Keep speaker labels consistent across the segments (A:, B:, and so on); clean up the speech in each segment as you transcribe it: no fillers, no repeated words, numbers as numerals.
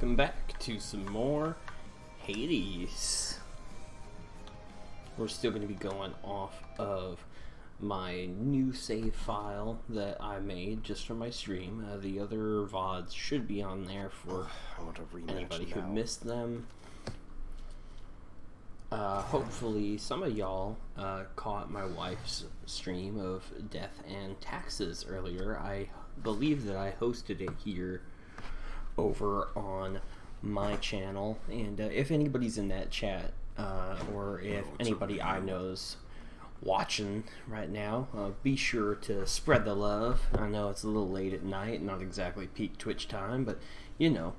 A: welcome back to some more Hades. We're still going to be going off of my new save file that I made just for my stream. The other VODs should be on there for anybody who missed them. Hopefully some of y'all caught my wife's stream of Death and Taxes earlier. I believe that I hosted it here over on my channel, and if anybody's in that chat or if anybody I know's watching right now, be sure to spread the love. I know it's a little late at night, not exactly peak Twitch time, but you know,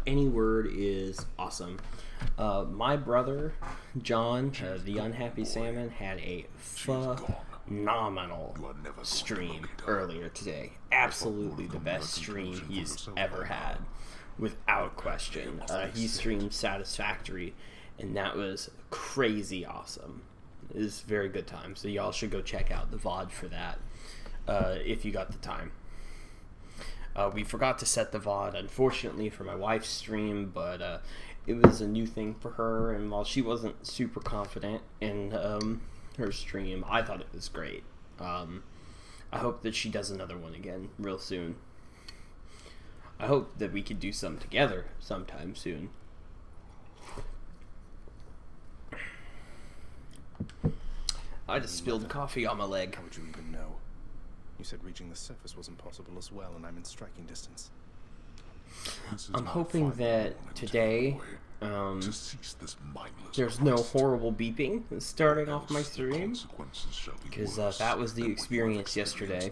A: any word is awesome. My brother John, the Unhappy Salmon, had a phenomenal stream earlier today. Absolutely the best stream he's ever had, without question. He streamed Satisfactory, and that was crazy awesome. It was a very good time, so y'all should go check out the VOD for that if you got the time. We forgot to set the VOD, unfortunately, for my wife's stream, but it was a new thing for her, and while she wasn't super confident in her stream, I thought it was great. I hope that she does another one again real soon. I hope that we could do some together sometime soon. I just spilled coffee on my leg.
B: How would you even know? You said reaching the surface wasn't possible as well, and I'm in striking distance.
A: I'm hoping that today there's no horrible beeping starting off my stream, because that was the experience yesterday.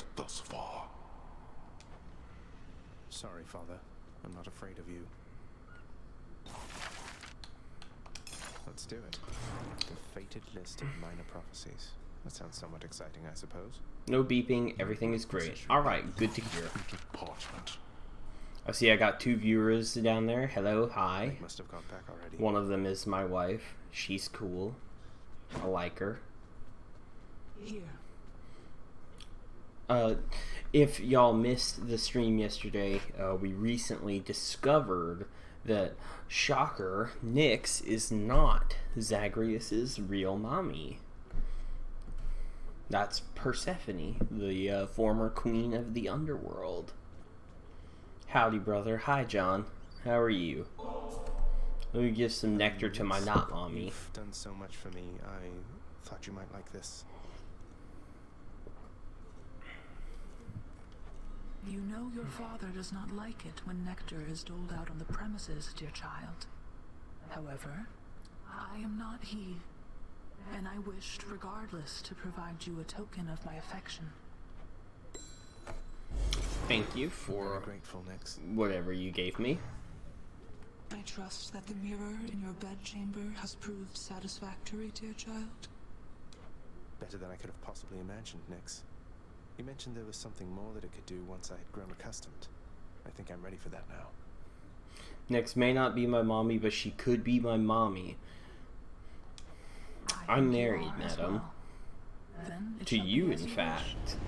B: Sorry, Father. I'm not afraid of you. Let's do it. The fated list of minor prophecies. That sounds somewhat exciting, I suppose.
A: No beeping, everything is great. Alright, good to hear. I see I got 2 viewers down there. Hello, hi.
B: They must have got back already.
A: One of them is my wife. She's cool. I like her.
C: Here.
A: If y'all missed the stream yesterday, we recently discovered that, shocker, Nyx is not Zagreus's real mommy. That's Persephone, the former queen of the underworld. Howdy, brother. Hi, John. How are you? Let me give some nectar to my not mommy.
B: You've done so much for me. I thought you might like this.
C: You know your father does not like it when nectar is doled out on the premises, dear child. However, I am not he, and I wished, regardless, to provide you a token of my affection.
A: Thank you for
B: grateful, Nyx.
A: Whatever you gave me.
C: I trust that the mirror in your bedchamber has proved satisfactory, dear child.
B: Better than I could have possibly imagined, Nyx. You mentioned there was something more that it could do once I had grown accustomed. I think I'm ready for that now.
A: Nyx may not be my mommy, but she could be my mommy. I'm married, madam.
C: Well.
A: To you, in fact.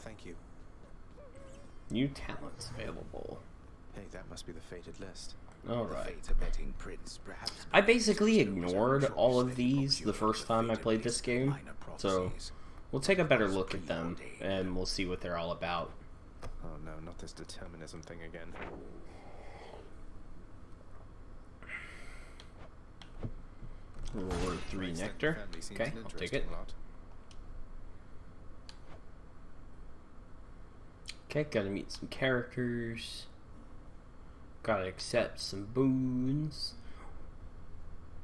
B: Thank you.
A: New talents available.
B: Hey, that must be the fated list.
A: Alright.
B: Prince,
A: I basically ignored all of these the first time I played this game, so we'll take a better look at them, and we'll see what they're all about.
B: Oh no, not this determinism thing again.
A: Reward 3 nectar. Okay, I'll take it. Okay, gotta meet some characters. Gotta accept some boons.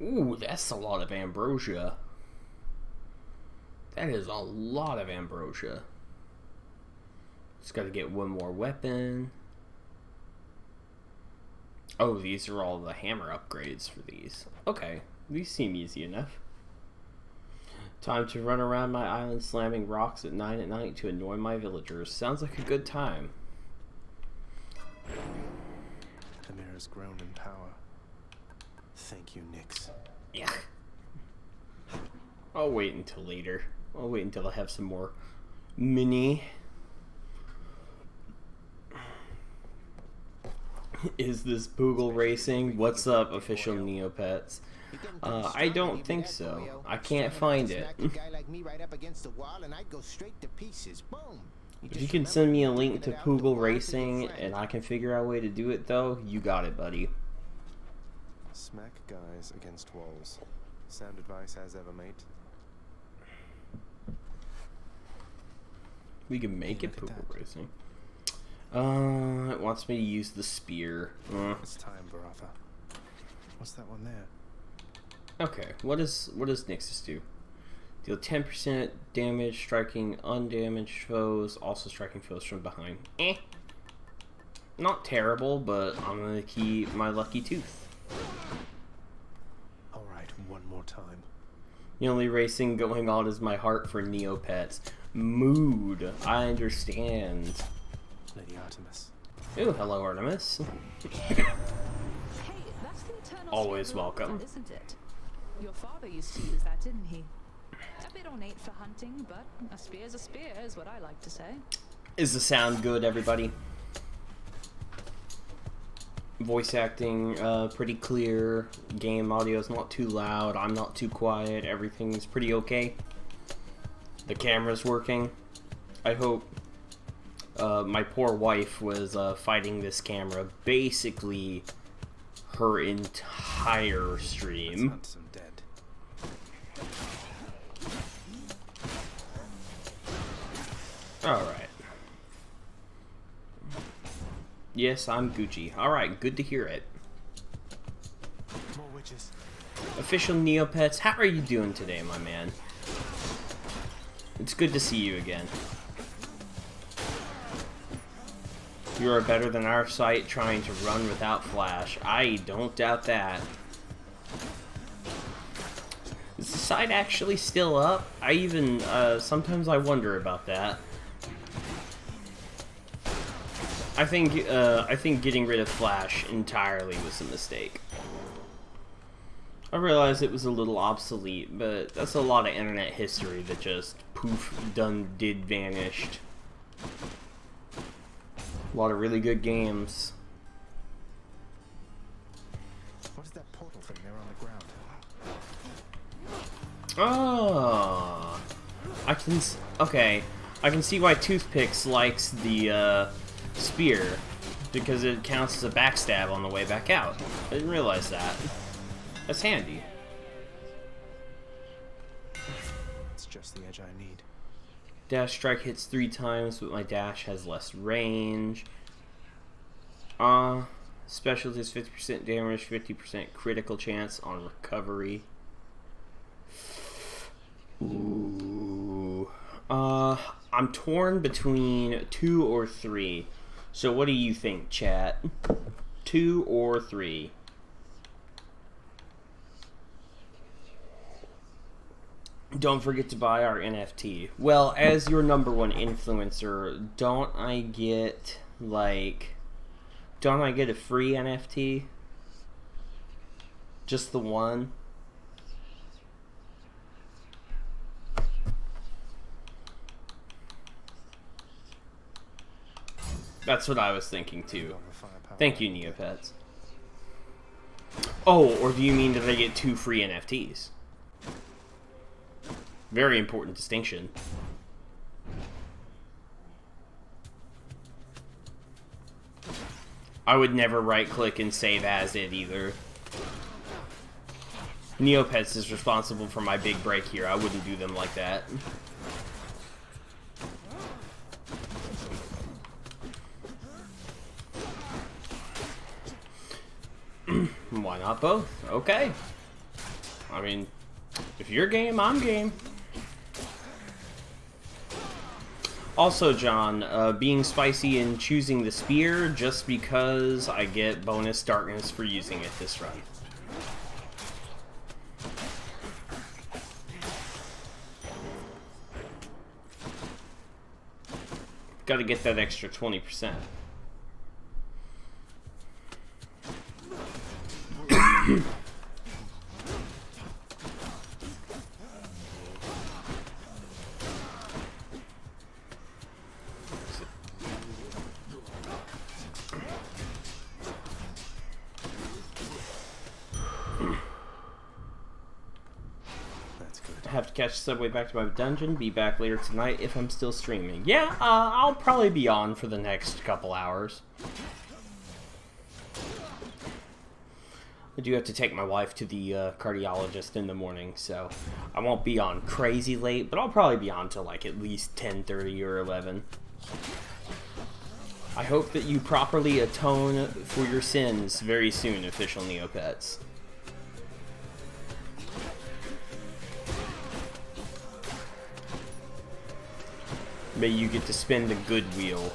A: Ooh, that's a lot of ambrosia. That is a lot of ambrosia. Just gotta get one more weapon. Oh, these are all the hammer upgrades for these. Okay, these seem easy enough. Time to run around my island slamming rocks at 9 at night to annoy my villagers. Sounds like a good time.
B: The mirror's grown in power. Thank you, Nyx.
A: Yeah. I'll wait until later. I'll wait until I have some more Mini. Is this Poogle Racing? What's up, official Neopets? I don't think so. I can't find it. If you can send me a link to Poogle Racing and I can figure out a way to do it, though, you got it, buddy.
B: Smack guys against walls. Sound advice as ever, mate.
A: We can make it Poogle Racing. It wants me to use the spear.
B: It's time, Baratha. What's that one there?
A: Okay, what does Nixus do? Deal 10% damage striking undamaged foes, also striking foes from behind. Not terrible, but I'm gonna keep my lucky tooth.
B: Alright, one more time.
A: The only racing going on is my heart for Neopets. Mood. I understand.
B: Lady Artemis.
A: Ooh, hello Artemis.
D: Hey, that's the eternal
A: Always
D: spear of
A: welcome.
D: Arthur, isn't it? Your father used to use that, didn't he? A bit ornate for hunting, but a spear's a spear, is what I like to say.
A: Is the sound good, everybody? Voice acting pretty clear. Game audio is not too loud. I'm not too quiet. Everything's pretty okay. The camera's working. I hope. My poor wife was fighting this camera basically her entire stream.
B: Let's hunt some dead.
A: Alright. Yes, I'm Gucci. Alright, good to hear it.
B: More witches.
A: Official Neopets, how are you doing today, my man? It's good to see you again. You are better than our site trying to run without flash. I don't doubt that. Is the site actually still up? I even, sometimes I wonder about that. I think getting rid of flash entirely was a mistake. I realized it was a little obsolete, but that's a lot of internet history that just poof, done, did, vanished. A lot of really good games.
B: What is that portal thing there on the ground?
A: Oh, okay. I can see why Toothpicks likes the spear, because it counts as a backstab on the way back out. I didn't realize that. That's handy.
B: It's just the edge I need.
A: Dash strike hits 3 times, but my dash has less range. Special does 50% damage, 50% critical chance on recovery. Ooh. I'm torn between 2 or 3. So what do you think, chat? 2 or 3? Don't forget to buy our NFT. Well, as your #1 influencer, don't I get a free NFT? Just the one? That's what I was thinking too. Thank you, Neopets. Oh, or do you mean that I get 2 free NFTs? Very important distinction. I would never right-click and save as it either. Neopets is responsible for my big break here. I wouldn't do them like that. Why not both? Okay. I mean, if you're game, I'm game. Also, John, being spicy and choosing the spear just because I get bonus darkness for using it this run. Gotta get that extra 20%. have to catch the subway back to my dungeon. Be back later tonight if I'm still streaming. Yeah, I'll probably be on for the next couple hours. I do have to take my wife to the cardiologist in the morning, so I won't be on crazy late, but I'll probably be on till like at least 10:30 or 11. I hope that you properly atone for your sins very soon, official Neopets. May you get to spin the good wheel.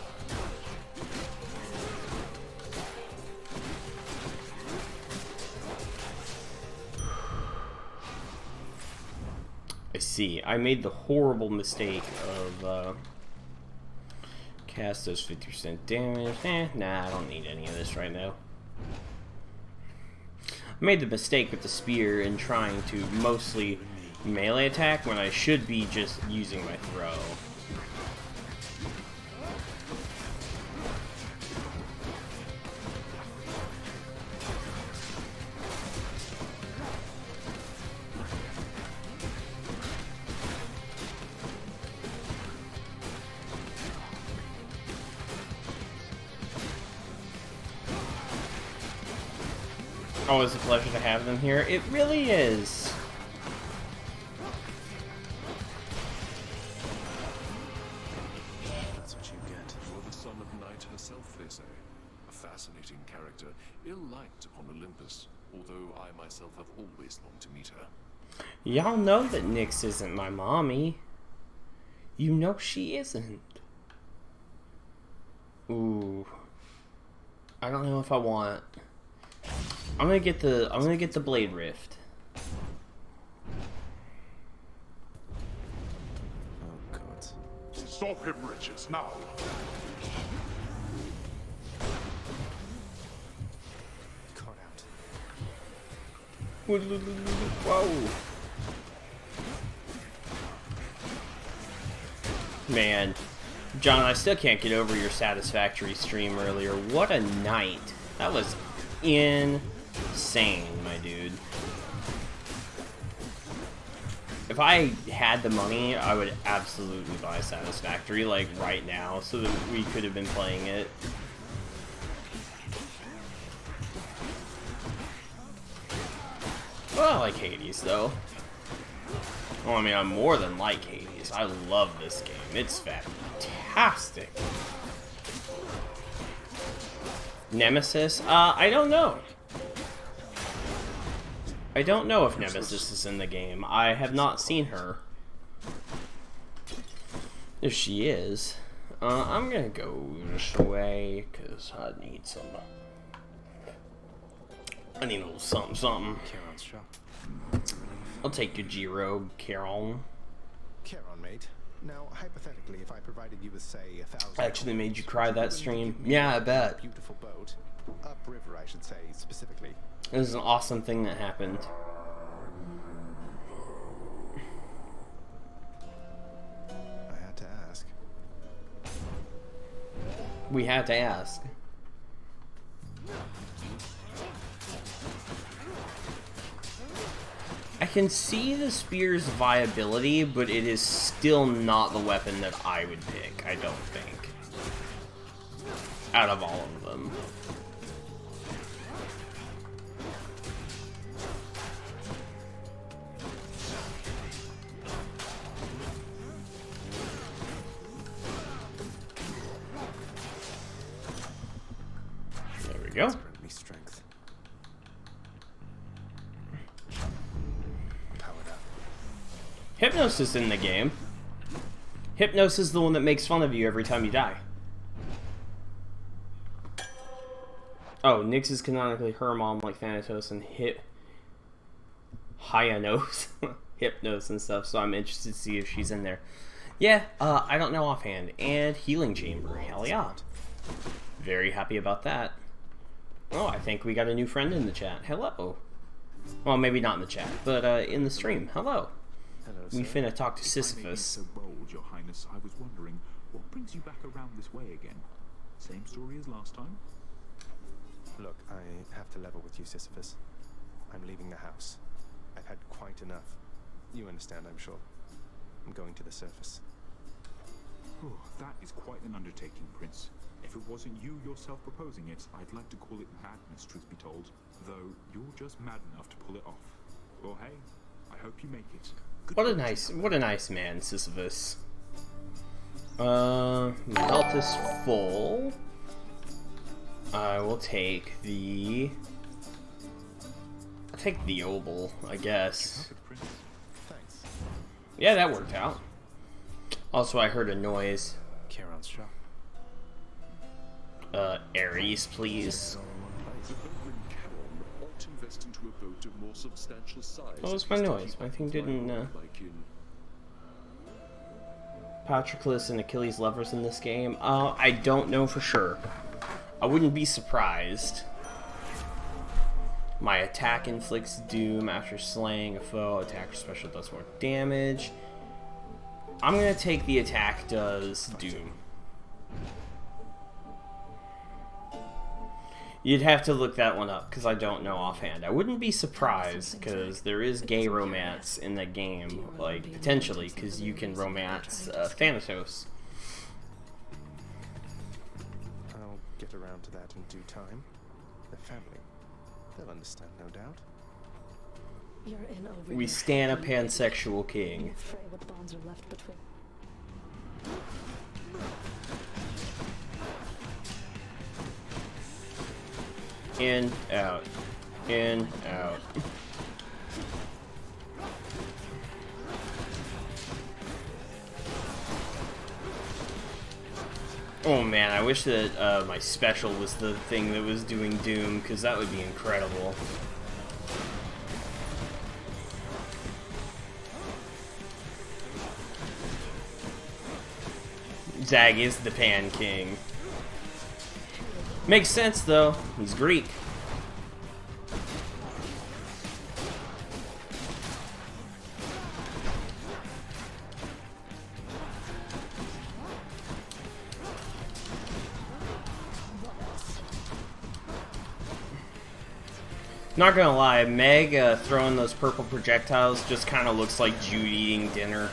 A: I see. I made the horrible mistake of cast those 50% damage. Nah, I don't need any of this right now. I made the mistake with the spear in trying to mostly melee attack when I should be just using my throw. Always a pleasure to have them here. It really is.
B: That's what you get.
E: You're the son of Night herself, they say. A fascinating character, ill-liked upon Olympus, although I myself have always longed to meet her.
A: Y'all know that Nyx isn't my mommy. You know she isn't. Ooh. I don't know if I want. I'm gonna get the Blade Rift.
B: Oh, God.
E: Stop him, Riches, now!
B: Caught out.
A: Whoa. Man. John, I still can't get over your Satisfactory stream earlier. What a night. That was insane, my dude. If I had the money, I would absolutely buy Satisfactory, like, right now, so that we could have been playing it. Well, I like Hades, though. Well, I mean, I'm more than like Hades. I love this game. It's fantastic. Nemesis? I don't know. I don't know if Nemesis is in the game. I have not seen her. If she is, I'm gonna go this way, because I need some... I need a little something, something.
B: Charon's shop.
A: I'll take your G-Robe, Charon.
B: Charon, mate. Now, hypothetically, if I provided you with, say, 1,000...
A: I actually made you cry that stream. Yeah, I bet.
B: Beautiful boat. Upriver, I should say, specifically.
A: It was an awesome thing that happened.
B: I had to ask.
A: We had to ask. I can see the spear's viability, but it is still not the weapon that I would pick, I don't think. Out of all of them. There we go.
B: Me strength. Powered up.
A: Hypnos is in the game. Hypnos is the one that makes fun of you every time you die. Oh, Nyx is canonically her mom, like Thanatos and Hyanos, Hypnos and stuff, so I'm interested to see if she's in there. Yeah, I don't know offhand. And Healing Chamber, hell yeah. Very happy about that. Oh, I think we got a new friend in the chat. Hello. Well, maybe not in the chat, but in the stream. Hello.
B: Hello,
A: We
B: sir.
A: finna talk to
F: If I may be
A: Sisyphus.
F: so bold, Your Highness, I was wondering, what brings you back around this way again? Same story as last time?
B: Look, I have to level with you, Sisyphus. I'm leaving the house. I've had quite enough. You understand, I'm sure. I'm going to the surface.
F: Oh, that is quite an undertaking, Prince. If it wasn't you yourself proposing it, I'd like to call it madness, truth be told. Though you're just mad enough to pull it off. Well, hey, I hope you make it.
A: What a nice man, Sisyphus. Belt is full. I will take the... I'll take the obol, I guess.
B: Thanks.
A: Yeah, that worked out. Also, I heard a noise.
B: Charon's shop.
A: Ares, please.
E: The Bergman Charon ought invest into a boat of more substantial size.
A: What was my noise? My thing didn't,
E: Like in
A: Patroclus and Achilles' lovers in this game? I don't know for sure. I wouldn't be surprised. My attack inflicts doom after slaying a foe. Attacker special does more damage. I'm gonna take the attack does doom. You'd have to look that one up, because I don't know offhand. I wouldn't be surprised, because there is gay romance in that game, like, potentially, because you can romance Thanatos.
B: I'll get around to that in due time. Their family. They'll understand, no doubt.
G: You're in over
A: We
G: your
A: stan a
G: head.
A: pansexual
G: I'm
A: king.
G: afraid what bonds are left between.
A: In, out. In, out. Oh man, I wish that my special was the thing that was doing Doom, because that would be incredible. Zag is the Pan King. Makes sense though, he's Greek. Not gonna lie, Meg throwing those purple projectiles just kind of looks like Jude eating dinner.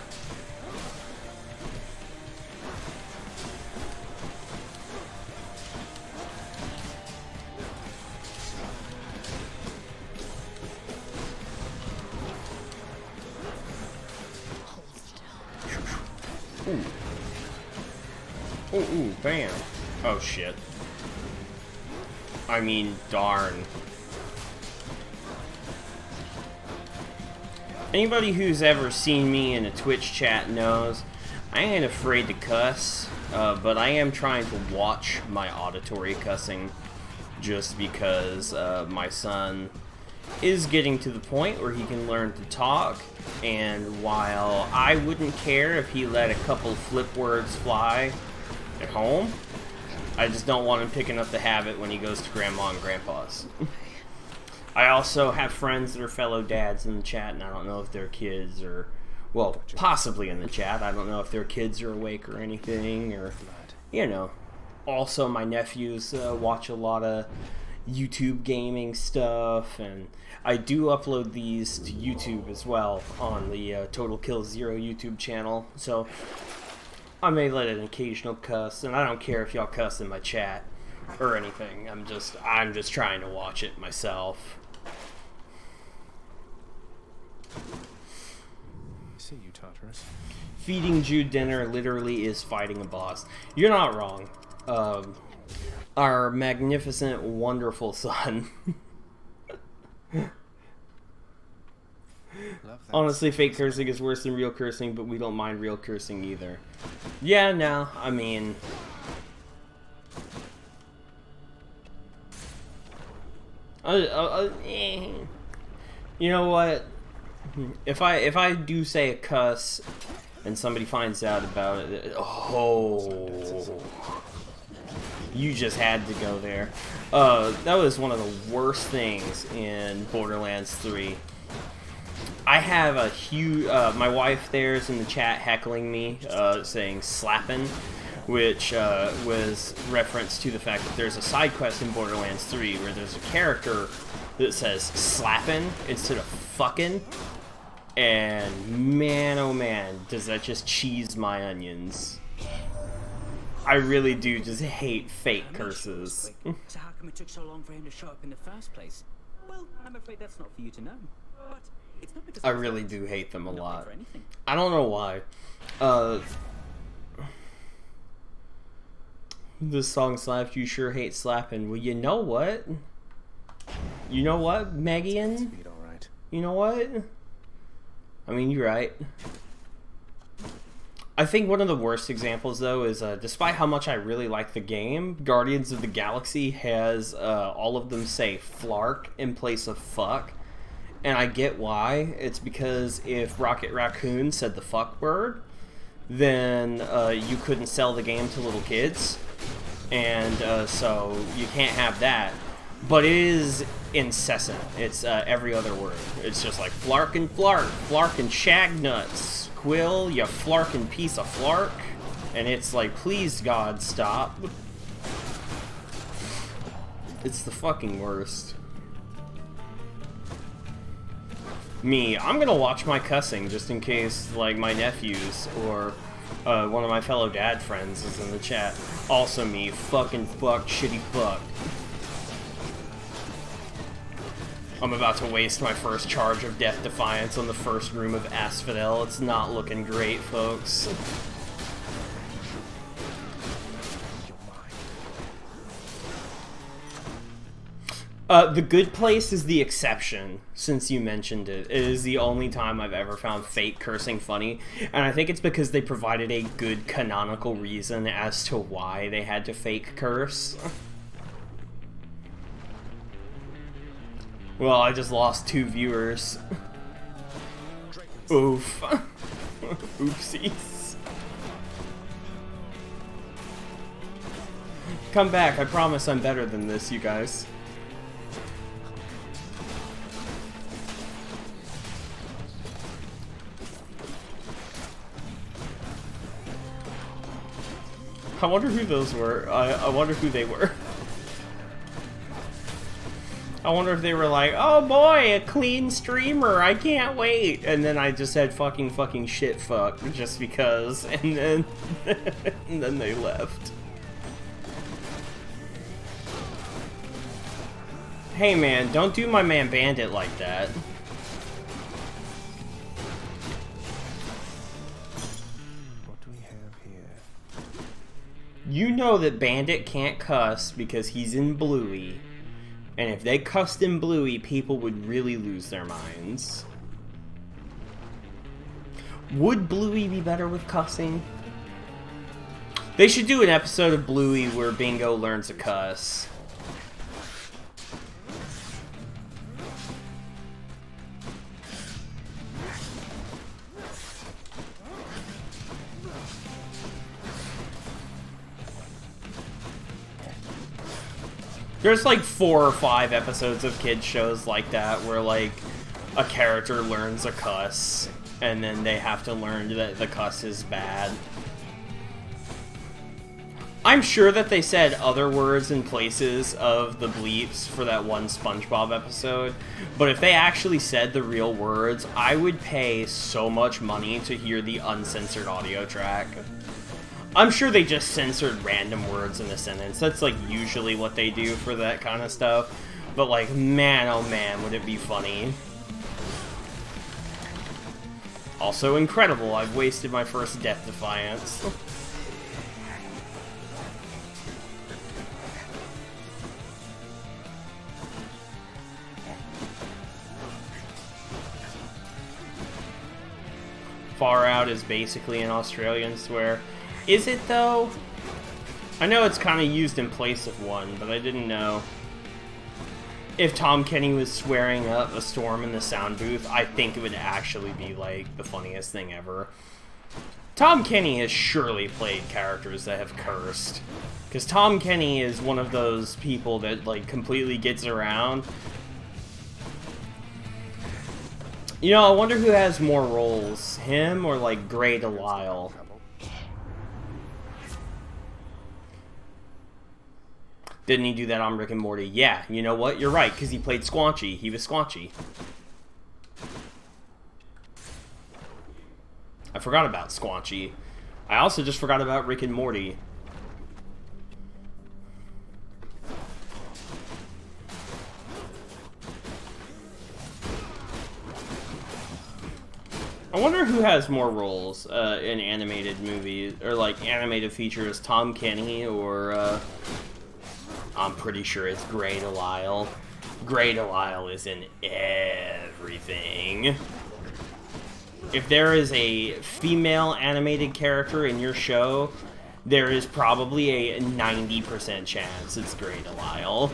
A: Ooh. Ooh, bam. Oh shit. I mean, darn. Anybody who's ever seen me in a Twitch chat knows I ain't afraid to cuss, but I am trying to watch my auditory cussing just because my son is getting to the point where he can learn to talk, and while I wouldn't care if he let a couple flip words fly at home, I just don't want him picking up the habit when he goes to grandma and grandpa's. I also have friends that are fellow dads in the chat, and I don't know if their kids are, well, possibly in the chat. I don't know if their kids are awake or anything, or, you know. Also, my nephews watch a lot of YouTube gaming stuff, and I do upload these to YouTube as well on the Total Kill Zero YouTube channel, so I may let an occasional cuss, and I don't care if y'all cuss in my chat or anything. I'm just trying to watch it myself.
B: I see you, Tartarus.
A: Feeding Jude dinner literally is fighting a boss. You're not wrong. Our magnificent, wonderful son. Honestly, fake cursing is worse than real cursing, but we don't mind real cursing either. Yeah, no, I mean... You know what? If I do say a cuss and somebody finds out about it, oh, you just had to go there. That was one of the worst things in Borderlands 3. I have a huge, my wife there is in the chat heckling me, saying slappin', which was reference to the fact that there's a side quest in Borderlands 3 where there's a character that says slappin' instead of fucking. And man, oh man, does that just cheese my onions. I really do just hate fake curses.
H: So how come it took so long for him to show up in the first place? Well, I'm afraid that's not for you to know. But it's not because
A: I really do hate them a lot.
H: for anything.
A: I don't know why. This song slaps, you sure hate slapping. Well, you know what? You know what, Megan?
B: Speed, all right.
A: You know what? I mean, you're right. I think one of the worst examples, though, is despite how much I really like the game, Guardians of the Galaxy has all of them say flark in place of fuck. And I get why. It's because if Rocket Raccoon said the fuck word, then you couldn't sell the game to little kids. And so you can't have that. But it is incessant. It's every other word. It's just like flark and shag nuts. Quill, you flarkin' piece of flark. And it's like, please God, stop. It's the fucking worst. Me, I'm gonna watch my cussing just in case, like, my nephews or one of my fellow dad friends is in the chat. Also me, fucking fuck, shitty fuck. I'm about to waste my first charge of Death Defiance on the first room of Asphodel. It's not looking great, folks. The Good Place is the exception, since you mentioned it. It is the only time I've ever found fake cursing funny, and I think it's because they provided a good canonical reason as to why they had to fake curse. Well, I just lost 2 viewers. Oof. Oopsies. Come back, I promise I'm better than this, you guys. I wonder who those were. I wonder who they were. I wonder if they were like, oh boy, a clean streamer, I can't wait. And then I just said fucking shit fuck just because, and then and then they left. Hey man, don't do my man Bandit like that.
B: What do we have here?
A: You know that Bandit can't cuss because he's in Bluey. And if they cussed in Bluey, people would really lose their minds. Would Bluey be better with cussing? They should do an episode of Bluey where Bingo learns to cuss. There's like 4 or 5 episodes of kids shows like that where like a character learns a cuss and then they have to learn that the cuss is bad. I'm sure that they said other words in places of the bleeps for that one SpongeBob episode, but if they actually said the real words, I would pay so much money to hear the uncensored audio track. I'm sure they just censored random words in a sentence. That's like usually what they do for that kind of stuff. But like, man, oh man, would it be funny. Also incredible, I've wasted my first Death Defiance. Far Out is basically an Australian swear. Is it, though? I know it's kind of used in place of one, but I didn't know. If Tom Kenny was swearing up a storm in the sound booth, I think it would actually be, like, the funniest thing ever. Tom Kenny has surely played characters that have cursed. Because Tom Kenny is one of those people that, like, completely gets around. You know, I wonder who has more roles, him or, like, Grey Delisle. Didn't he do that on Rick and Morty? Yeah, you know what? You're right, because he played Squanchy. He was Squanchy. forgot about Squanchy. I also just forgot about Rick and Morty. I wonder who has more roles in animated movies, or like animated features, Tom Kenny or I'm pretty sure it's Grey Delisle. Grey Delisle is in everything. If there is a female animated character in your show, there is probably a 90% chance it's Grey Delisle.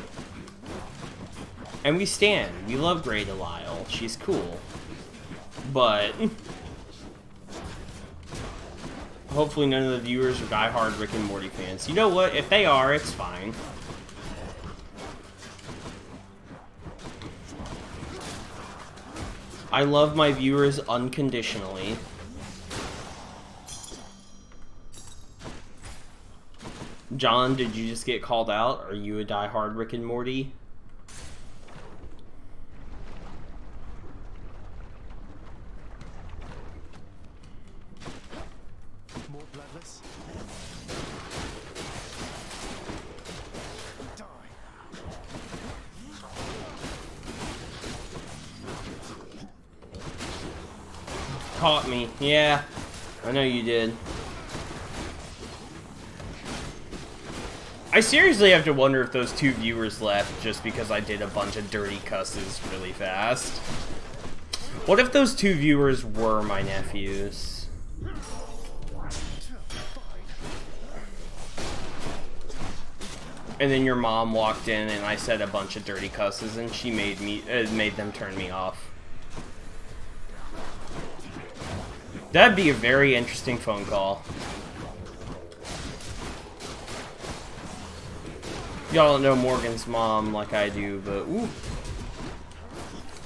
A: And we stand. We love Grey Delisle. She's cool. But hopefully none of the viewers are diehard Rick and Morty fans. You know what? If they are, it's fine. I love my viewers unconditionally. John, did you just get called out? Are you a diehard Rick and Morty?
B: More bloodless? Die.
A: Caught me. Yeah, I know you did. I seriously have to wonder if those 2 viewers left just because I did a bunch of dirty cusses really fast. What if those 2 viewers were my nephews? And then your mom walked in and I said a bunch of dirty cusses and she made them turn me off. That'd be a very interesting phone call. Y'all don't know Morgan's mom like I do, but ooh.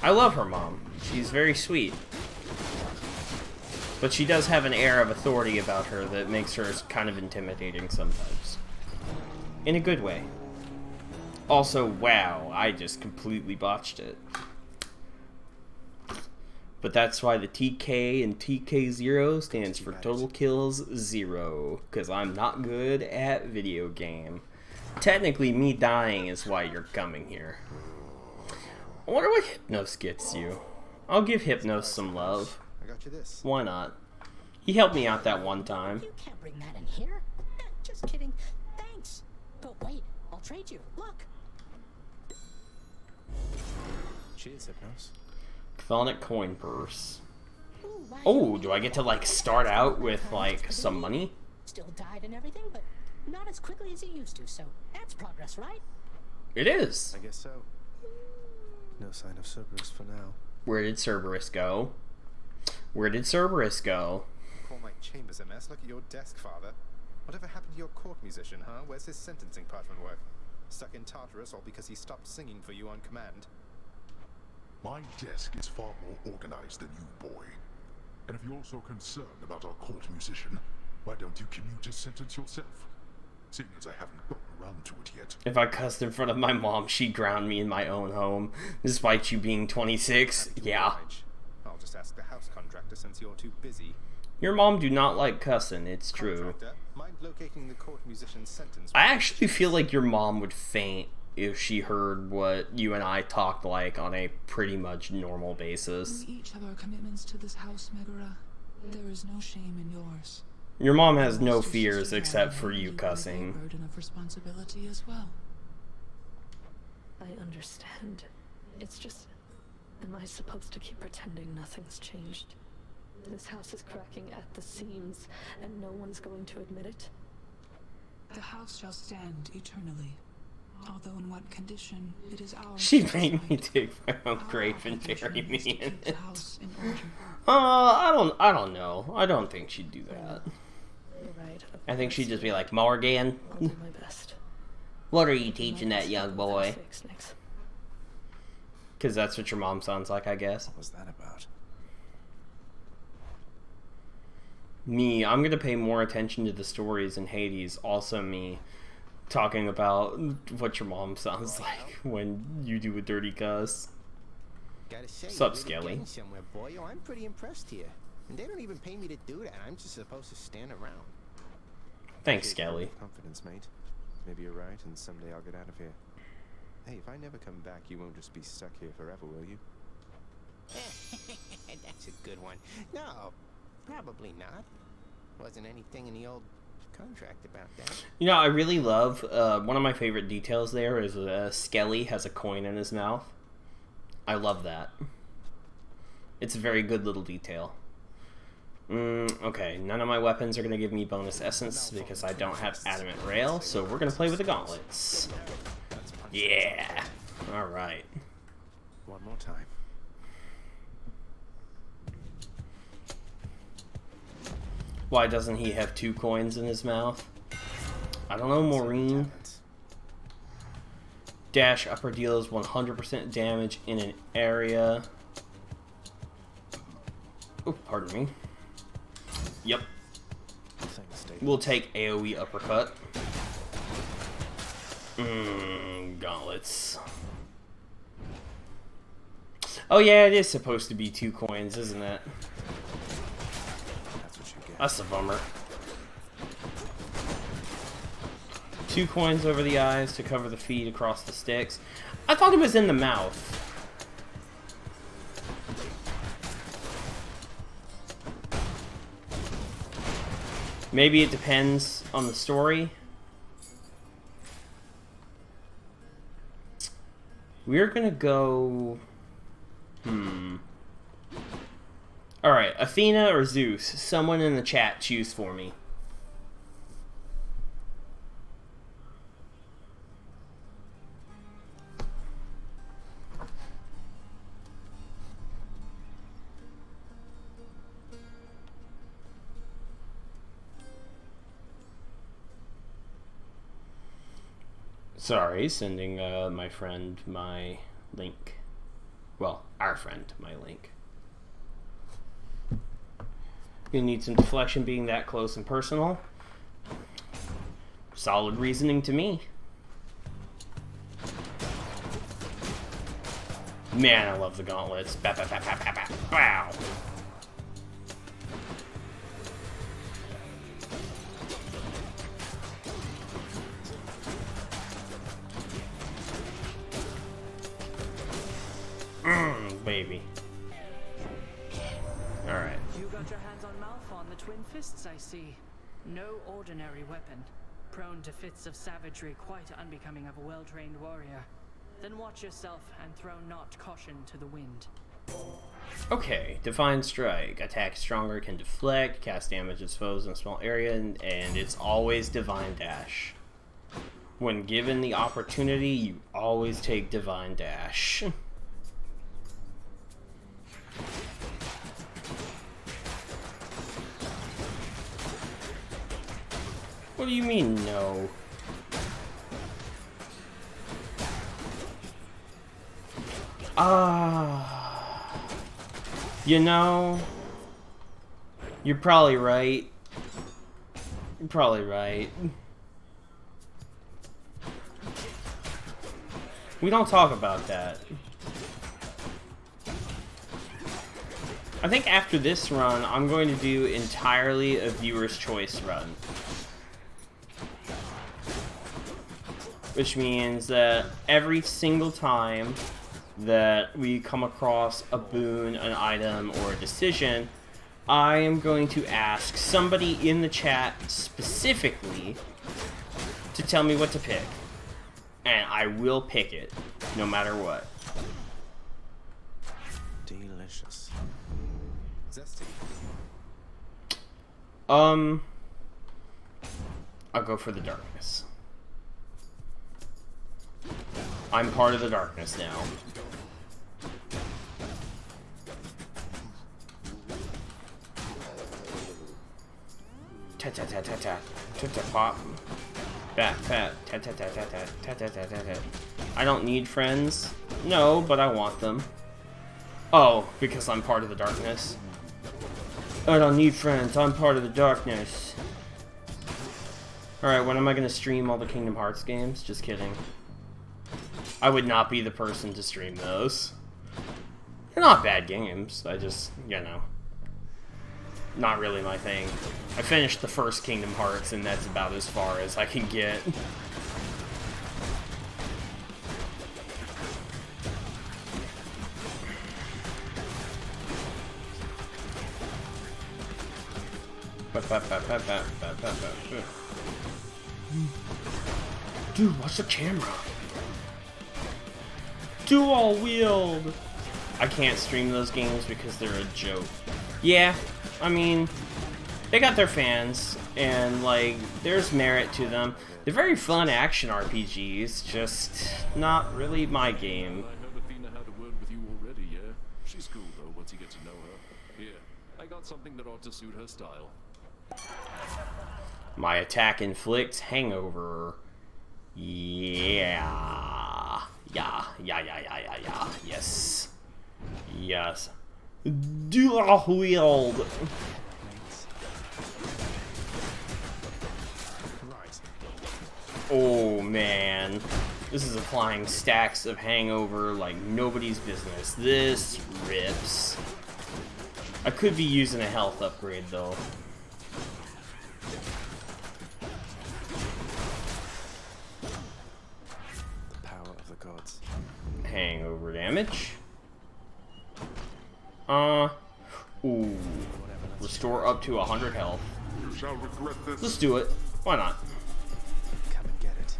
A: I love her mom. She's very sweet. But she does have an air of authority about her that makes her kind of intimidating sometimes. In a good way. Also, wow, I just completely botched it. But that's why the TK in TK0 stands for Total Kills 0. Because I'm not good at video game. Technically, me dying is why you're coming here. I wonder what Hypnos gets you. I'll give Hypnos some love.
B: I got you this.
A: Why not? He helped me out that one time.
I: You can't bring that in here. Just kidding. Thanks. But wait, I'll trade you. Look.
B: Cheers, Hypnos.
A: Chthonic coin purse.
I: Ooh, why
A: Oh,
I: don't
A: do
I: you
A: I get to like start out with like some money?
I: Still died and everything, but not as quickly as you used to, so that's progress, right?
A: It is.
B: I guess so. No sign of Cerberus for now.
A: Where did Cerberus go? Where did Cerberus go?
B: Call my chambers a mess. Look at your desk, Father. Whatever happened to your court musician, huh? Where's his sentencing parchment work? Stuck in Tartarus all because he stopped singing for you on command.
J: My desk is far more organized than you, boy. And if you're so concerned about our court musician, why don't you commute his sentence yourself? Seeing as I haven't gotten around to it yet.
A: If I cussed in front of my mom, she'd drown me in my own home. Despite you being 26, yeah.
B: I'll just ask the house contractor since you're too busy.
A: Your mom do not like cussing, it's true.
B: Contractor, mind locating the court musician's sentence?
A: I actually feel like your mom would faint if she heard what you and I talked like on a pretty much normal basis.
C: We each have our commitments to this house, Megara. There is no shame in yours.
A: Your mom has no fears except for you cussing.
C: Burden of responsibility as well.
G: I understand. It's just, am I supposed to keep pretending nothing's changed? This house is cracking at the seams, and no one's going to admit it?
C: The house shall stand eternally. Although in what condition, it is ours.
A: She
C: to
A: made me
C: decide.
A: dig my own grave and bury me in
C: Keep
A: it.
C: the house in order.
A: I don't know. I don't think she'd do that.
G: You're right.
A: I think she'd just be like, Morgan,
G: I'll do my best.
A: what are you teaching that young boy?
G: Fix next.
A: Because that's what your mom sounds like, I guess.
B: What was that about?
A: Me, I'm going to pay more attention to the stories in Hades. Also me talking about what your mom sounds like when you do a dirty cuss.
K: Gotta say,
A: Sup,
K: you're
A: Skelly?
K: getting somewhere, boy. Oh, I'm pretty impressed here. And they don't even pay me to do that. I'm just supposed to stand around.
A: Thanks, Skelly.
B: Confidence, mate. Maybe you're right, and someday I'll get out of here. Hey, if I never come back, you won't just be stuck here forever, will you?
K: That's a good one. No, probably not. Wasn't anything in the old contract about that.
A: You know, I really love, one of my favorite details there is Skelly has a coin in his mouth. I love that. It's a very good little detail. Okay, none of my weapons are going to give me bonus essence because I don't have adamant rail, so we're going to play with the gauntlets. Yeah! Alright.
B: One more time.
A: Why doesn't he have 2 coins in his mouth? I don't know, Maureen. Dash upper deals 100% damage in an area. Oh, pardon me. Yep. We'll take AoE uppercut. Gauntlets. Oh yeah, it is supposed to be 2 coins, isn't it? That's a bummer. 2 coins over the eyes to cover the feet across the sticks. I thought it was in the mouth. Maybe it depends on the story. We're gonna go... Alright, Athena or Zeus? Someone in the chat choose for me. Sorry, sending my friend my link. Well, our friend my link. Gonna need some deflection being that close and personal. Solid reasoning to me. Man, I love the gauntlets. Bap, bap, bap, bap, bap, bap. Wow. Baby. Alright.
L: You got your hands on Malphon, the twin fists, I see. No ordinary weapon. Prone to fits of savagery, quite unbecoming of a well-trained warrior. Then watch yourself and throw not caution to the wind.
A: Okay, Divine Strike. Attack stronger, can deflect, cast damage as foes in a small area, and it's always Divine Dash. When given the opportunity, you always take Divine Dash. What do you mean, no? You know, you're probably right. You're probably right. We don't talk about that. I think after this run, I'm going to do entirely a viewer's choice run. Which means that every single time that we come across a boon, an item, or a decision, I am going to ask somebody in the chat specifically to tell me what to pick. And I will pick it, no matter what.
B: Delicious. Zesty.
A: I'll go for the darkness. I'm part of the darkness now. Ta-ta-ta-ta-ta. Ta-ta-pop. Bat-pat. Ta-ta-ta-ta-ta. I don't need friends. No, but I want them. Oh, because I'm part of the darkness. I don't need friends. I'm part of the darkness. Alright, when am I going to stream all the Kingdom Hearts games? Just kidding. I would not be the person to stream those. They're not bad games. I just, you know. not really my thing. I finished the first Kingdom Hearts, and that's about as far as I can get. Dude, what's the camera? Dual wield! I can't stream those games because they're a joke. Yeah, I mean, they got their fans, and, like, there's merit to them. They're very fun action RPGs, just not really my game.
E: I heard Athena had a word with you already, yeah? She's cool, though, once you get to know her. Here, I got something that ought to suit her style.
A: My attack inflicts hangover. Yeah. Yeah. Yes. Yes. Dual wield. Oh man. This is applying stacks of hangover like nobody's business. This rips. I could be using a health upgrade though.
B: The power of the gods.
A: Hangover damage. Ooh. Restore up to 100 health.
J: You shall regret this.
A: Let's do it. Why not?
B: Come and get it.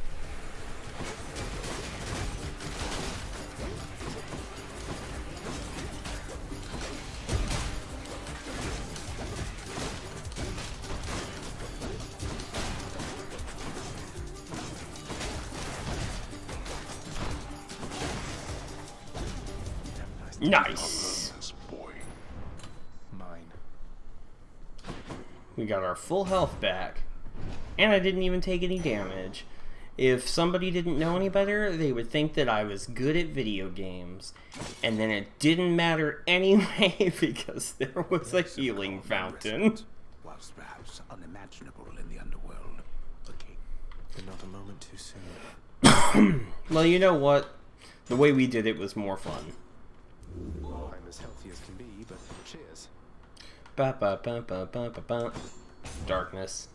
A: Nice.
J: Boy.
B: Mine.
A: We got our full health back. And I didn't even take any damage. If somebody didn't know any better, they would think that I was good at video games. And then it didn't matter anyway because there was a healing fountain.
M: Whilst perhaps unimaginable in the underworld, the king.
B: And not a moment too soon.
A: Well, you know what? The way we did it was more fun.
B: I'm as healthy as can be, but cheers.
A: Ba ba ba ba ba ba ba. Darkness.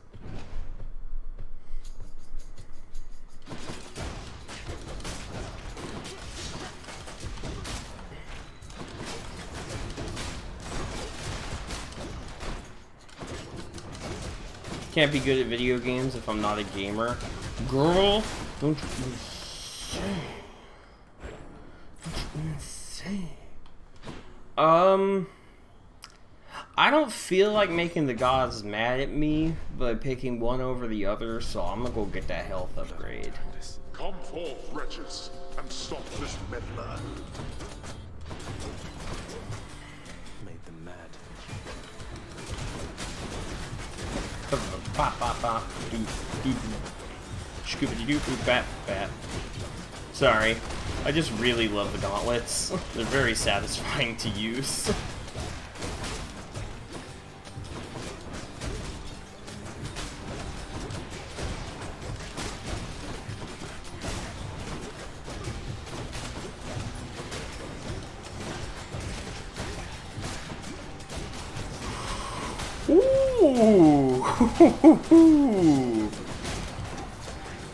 A: Can't be good at video games if I'm not a gamer. Girl, don't you insane. Don't you insane. I don't feel like making the gods mad at me by picking one over the other, so I'm gonna go get that health upgrade.
J: Come forth, wretches, and stop this meddler.
B: Made them mad.
A: Sorry, I just really love the gauntlets. They're very satisfying to use. Ooh!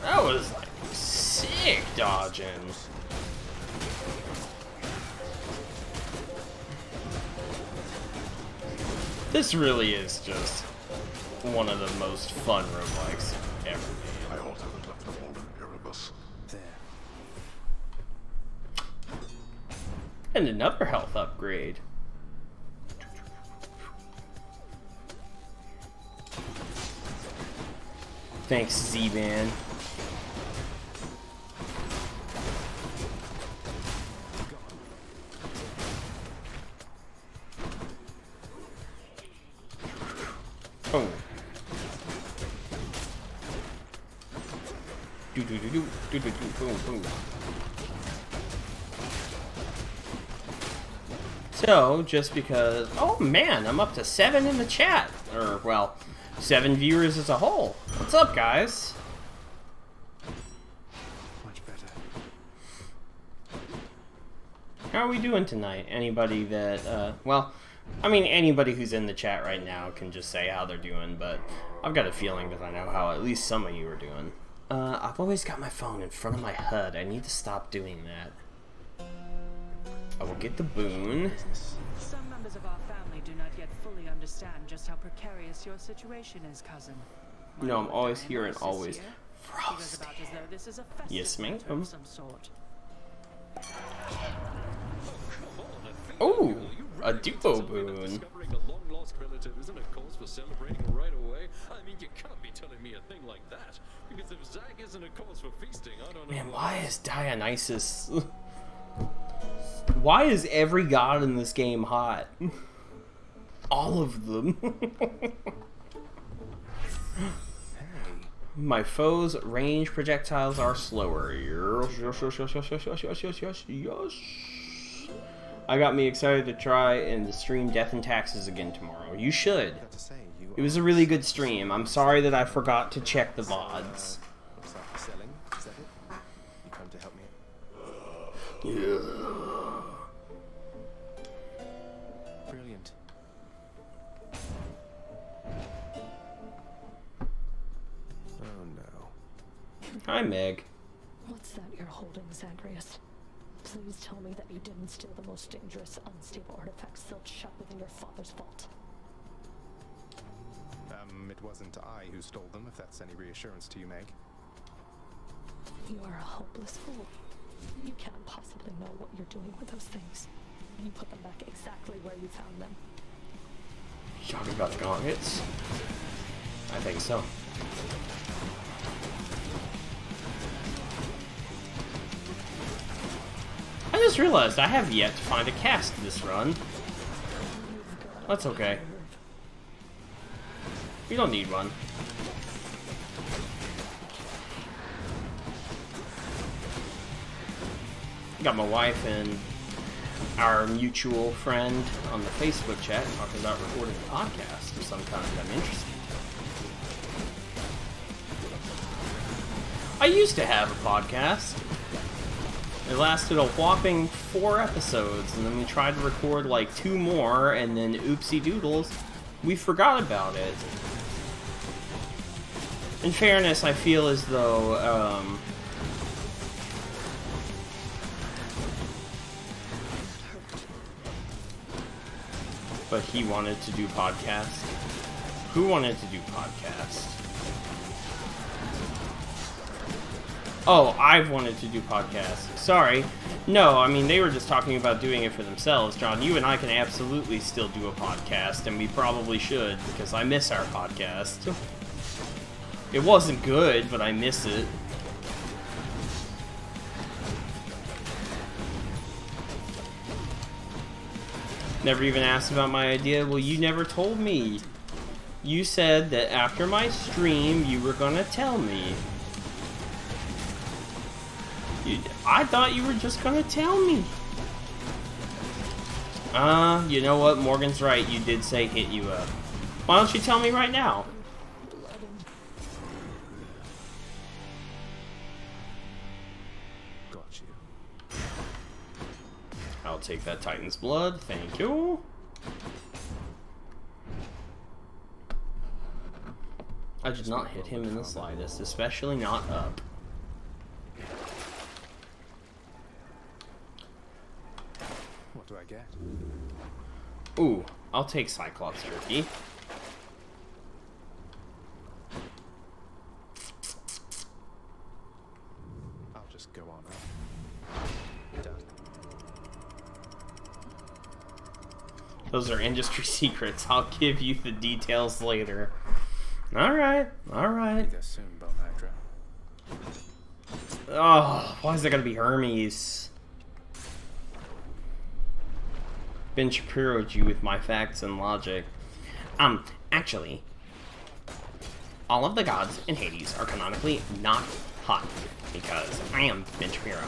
A: That was like sick dodging. This really is just one of the most fun roguelikes ever made.
J: I ought to have left them all in Erebus.
B: There.
A: And another health upgrade. Thanks, Z-Man. Oh. Do do do do do do do boom boom. So, just because... Oh man, I'm up to 7 in the chat. Or, well, 7 viewers as a whole. What's up, guys?
B: Much better.
A: How are we doing tonight? Anybody that, well, I mean, anybody who's in the chat right now can just say how they're doing, but I've got a feeling that I know how at least some of you are doing. I've always got my phone in front of my HUD. I need to stop doing that. I will get the boon.
L: Some members of our family do not yet fully understand just how precarious your situation is, cousin.
A: You know, I'm always here and always
L: frosty.
A: Yes, ma'am.
L: Of some sort.
A: Oh, a duo boon.
E: Discovering a long-lost relative isn't a cause for celebrating right away. I mean, you can't be telling me a thing like that. Because if Zag isn't a cause for feasting, I don't know.
A: Man, why is Dionysus... Why is every god in this game hot? All of them. My foes' range projectiles are slower. Yes. I got me excited to try and stream Death and Taxes again tomorrow. You should. It was a really good stream. I'm sorry that I forgot to check the VODs.
B: Looks like you're selling. Is that it? You come to help me?
A: Yeah.
B: Brilliant. Oh no.
A: Hi, Meg.
G: What's that you're holding, Zagreus? Please tell me that you didn't steal the most dangerous, unstable artifact sealed shut within your father's vault.
B: It wasn't I who stole them, if that's any reassurance to you, Meg.
G: You are a hopeless fool. You can't possibly know what you're doing with those things. You put them back exactly where you found them.
A: You talking about the gauntlets? I think so. I just realized I have yet to find a cast this run. That's okay. You don't need one. Got my wife and our mutual friend on the Facebook chat talking about recording a podcast of some kind I'm interested in. I used to have a podcast. It lasted a whopping 4 episodes, and then we tried to record like 2 more, and then oopsie doodles, we forgot about it. In fairness, I feel as though, but he wanted to do podcast. Who wanted to do podcast? Oh, I've wanted to do podcasts. Sorry. No, I mean, they were just talking about doing it for themselves. John, you and I can absolutely still do a podcast, and we probably should, because I miss our podcast. It wasn't good, but I miss it. Never even asked about my idea. Well, you never told me. You said that after my stream, you were gonna tell me. I thought you were just gonna tell me. You know what? Morgan's right. You did say hit you up. Why don't you tell me right now?
B: Got you.
A: I'll take that Titan's blood. Thank you. I did not hit him in the slightest, especially not up.
B: What do I get?
A: Ooh, I'll take Cyclops Jerky.
B: I'll just go on up. Done.
A: Those are industry secrets. I'll give you the details later. Alright, alright.
B: Be there soon, Bone Hydra.
A: Oh, why is it gonna be Hermes? Ben Shapiro'd you with my facts and logic. Actually, all of the gods in Hades are canonically not hot, because I am Ben Shapiro.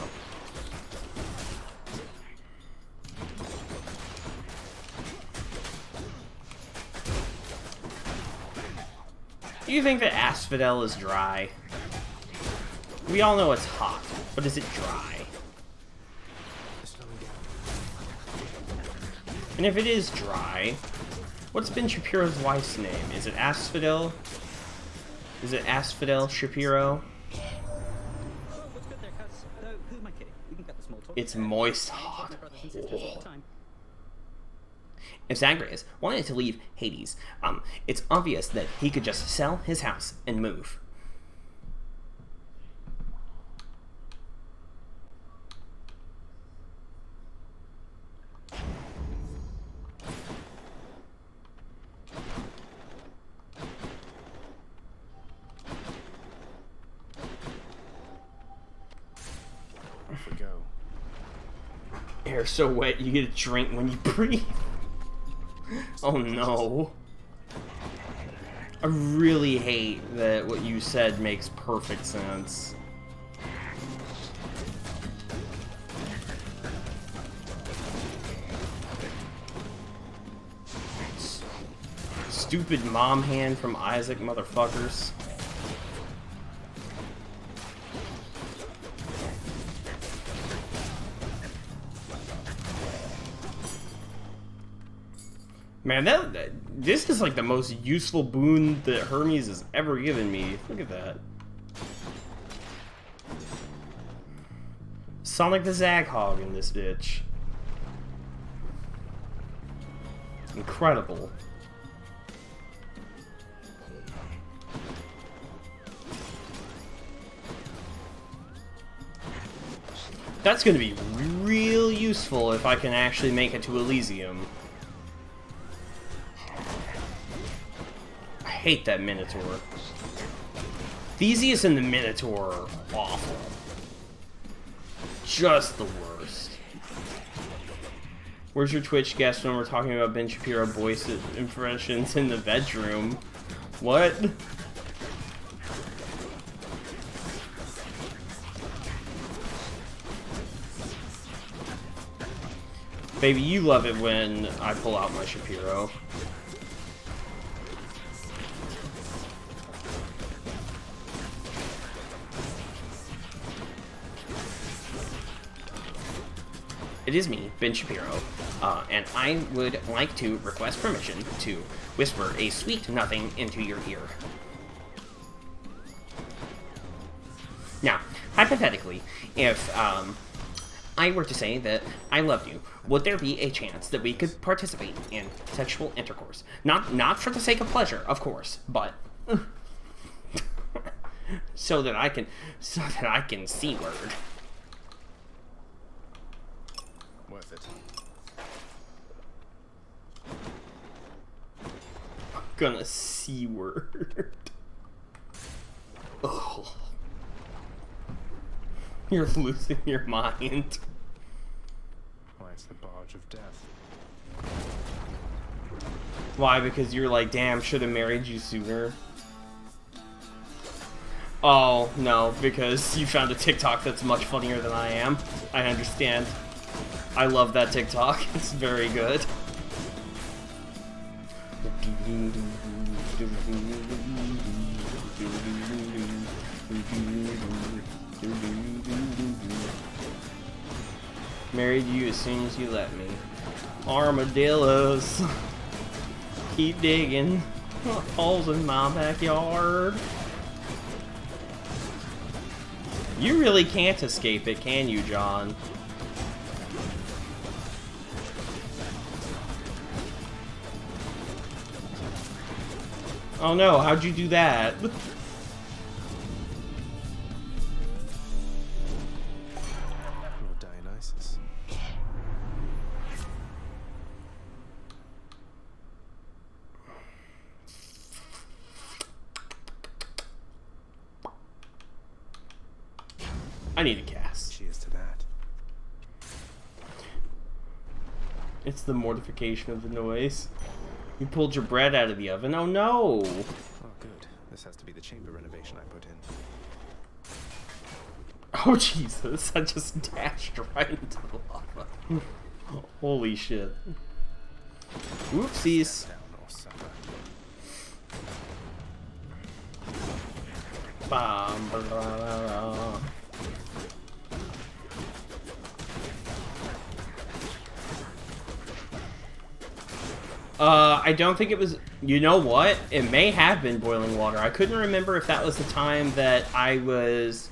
A: Do you think that Asphodel is dry? We all know it's hot, but is it dry? And if it is dry, what's Ben Shapiro's wife's name? Is it Asphodel? Is it Asphodel Shapiro?
H: What's good there, cuz? Who am I kidding? We can cut the small talk.
A: It's moist hog. If Zagreus wanted to leave Hades, it's obvious that he could just sell his house and move.
B: Off we go.
A: Air's so wet you get a drink when you breathe. Oh no. I really hate that what you said makes perfect sense. Stupid mom hand from Isaac, motherfuckers. Man, this is like the most useful boon that Hermes has ever given me. Look at that. Sonic the Zaghog in this bitch. Incredible. That's gonna be real useful if I can actually make it to Elysium. I hate that Minotaur. Theseus and the Minotaur are awful. Just the worst. Where's your Twitch guest when we're talking about Ben Shapiro voice impressions in the bedroom? What? Baby, you love it when I pull out my Shapiro. It is me, Ben Shapiro, and I would like to request permission to whisper a sweet nothing into your ear. Now, hypothetically, if I were to say that I loved you, would there be a chance that we could participate in sexual intercourse? Not for the sake of pleasure, of course, but so that I can see word.
B: Worth it.
A: I'm gonna see word. Oh. You're losing your mind.
B: Why, it's the barge of death.
A: Why? Because you're like, damn, should have married you sooner. Oh, no, because you found a TikTok that's much funnier than I am. I understand. I love that TikTok. It's very good. Married you as soon as you let me. Armadillos. Keep digging. Holes in my backyard. You really can't escape it, can you, John? Oh no, how'd you do that?
B: No Dionysus.
A: I need a cast.
B: Cheers to that.
A: It's the mortification of the noise. You pulled your bread out of the oven. Oh no!
B: Oh, good. This has to be the chamber renovation I put in.
A: Oh Jesus! I just dashed right into the lava. Holy shit! Oopsies!
B: Down or suffer.
A: Bam, blah, blah, blah. I don't think it was... You know what? It may have been boiling water. I couldn't remember if that was the time that I was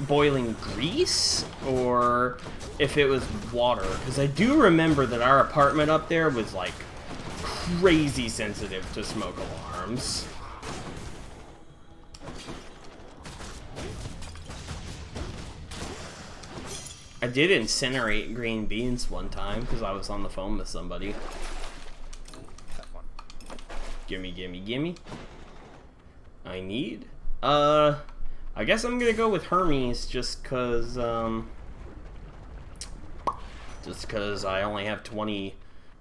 A: boiling grease or if it was water. Because I do remember that our apartment up there was, like, crazy sensitive to smoke alarms. I did incinerate green beans one time because I was on the phone with somebody. Gimme, gimme, gimme. I need. I guess I'm gonna go with Hermes just cause I only have 20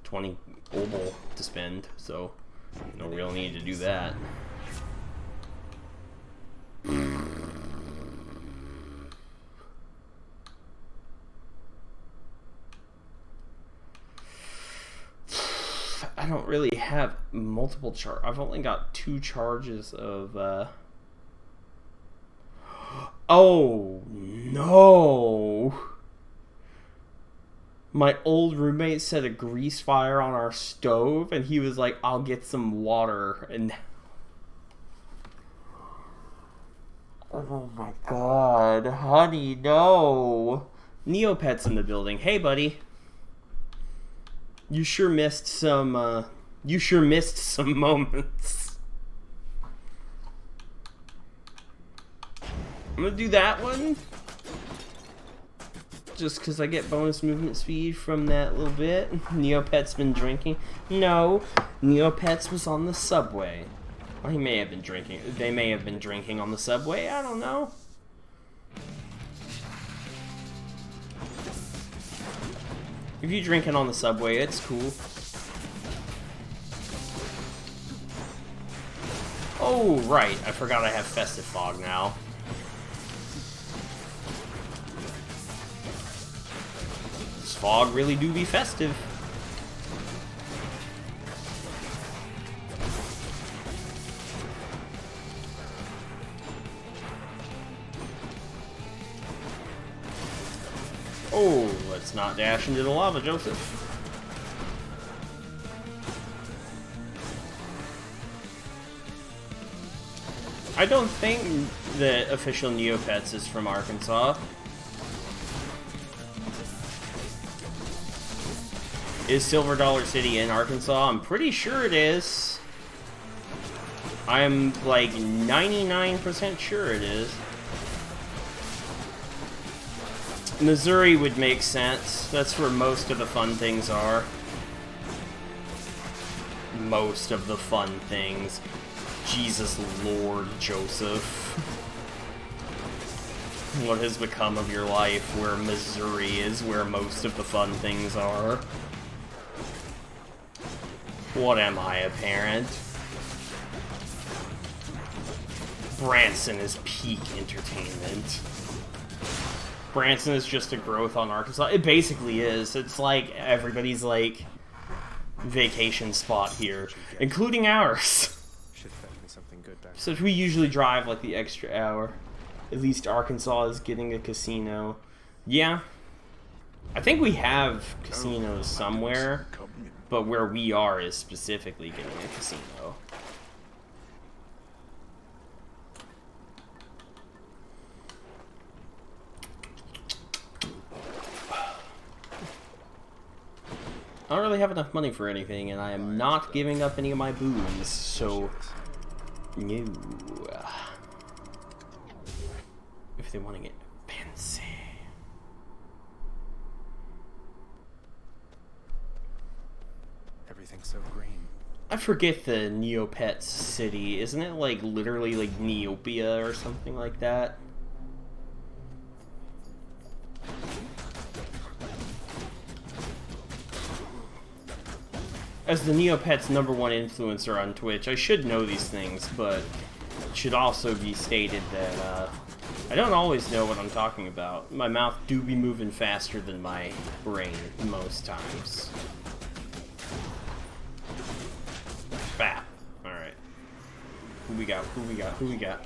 A: obol to spend, so no real need to do that. I don't really have multiple I've only got 2 charges of, Oh, no! My old roommate set a grease fire on our stove, and he was like, I'll get some water, and... Oh my god, honey, no! Neopet's in the building. Hey, buddy. You sure missed some moments. I'm gonna do that one. Just because I get bonus movement speed from that little bit. Neopet's been drinking. No, Neopets was on the subway. Well, he may have been drinking. They may have been drinking on the subway. I don't know. If you're drinking on the subway, it's cool. Oh, right. I forgot I have Festive Fog now. This fog really do be festive. Oh, let's not dash into the lava, Joseph. I don't think the official Neopets is from Arkansas. Is Silver Dollar City in Arkansas? I'm pretty sure it is. I'm like 99% sure it is. Missouri would make sense. That's where most of the fun things are. Most of the fun things. Jesus Lord Joseph. What has become of your life where Missouri is where most of the fun things are? What am I, a parent? Branson is peak entertainment. Branson is just a growth on Arkansas. It basically is. It's like everybody's like vacation spot here, including ours. So we usually drive like the extra hour. At least Arkansas is getting a casino. Yeah. I think we have casinos somewhere, but where we are is specifically getting a casino. I don't really have enough money for anything, and I am not giving up any of my booze, so... No. If they want to get fancy.
B: Everything's so green.
A: I forget the Neopets city. Isn't it like literally like Neopia or something like that? As the Neopets' #1 influencer on Twitch, I should know these things, but it should also be stated that I don't always know what I'm talking about. My mouth do be moving faster than my brain most times. Bap. Alright. Who we got? Who we got? Who we got?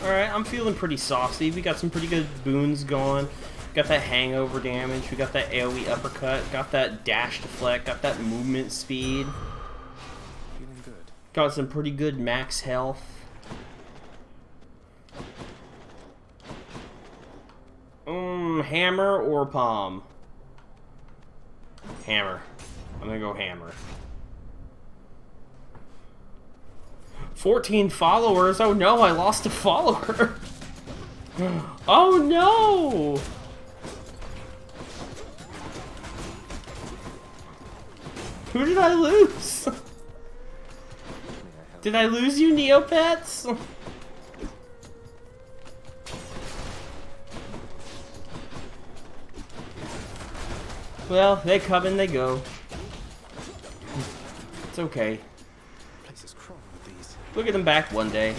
A: Alright, I'm feeling pretty saucy. We got some pretty good boons going. Got that hangover damage, we got that AoE uppercut, got that dash deflect, got that movement speed.
B: Feeling good.
A: Got some pretty good max health. Hammer or palm? Hammer. I'm gonna go hammer. 14 followers? Oh no, I lost a follower. Oh no! Who did I lose? Did I lose you, Neopets? Well, they come and they go. It's okay.
B: Place is crawling with these.
A: We'll get them back one day.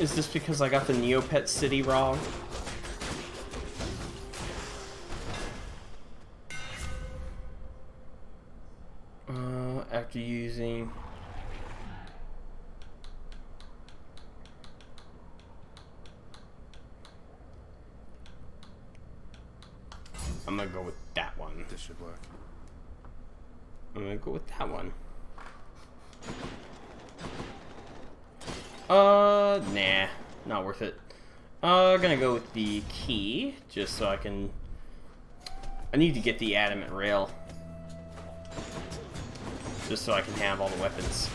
A: Is this because I got the Neopet City wrong? After using... I'm gonna go with that one.
B: This should work.
A: I'm gonna go with that one. Nah, not worth it. Gonna go with the key, just so I can... I need to get the adamant rail. Just so I can have all the weapons.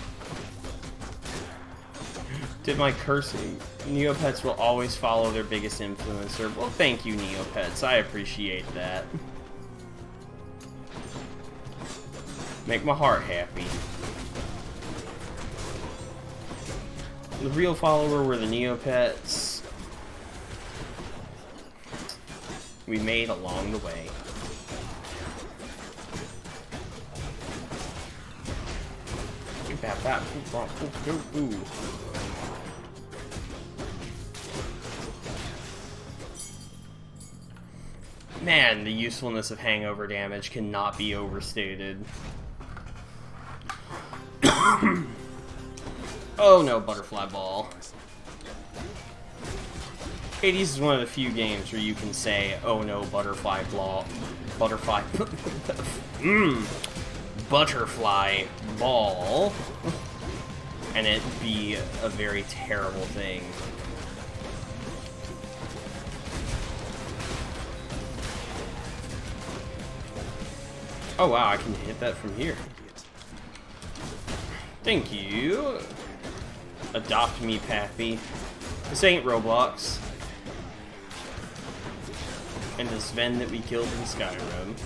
A: Did my cursing. Neopets will always follow their biggest influencer. Well, thank you, Neopets. I appreciate that. Make my heart happy. The real follower were the Neopets. We made along the way. Bap, bap, boop, bop, boop, boop, boo. Man, the usefulness of hangover damage cannot be overstated. Oh no, butterfly ball. Hades is one of the few games where you can say, oh no, butterfly ball. Butterfly. Butterfly ball. And it be a very terrible thing. Oh wow, I can hit that from here. Thank you. Adopt me, Pappy. This ain't Roblox. And the Sven that we killed in Skyrim.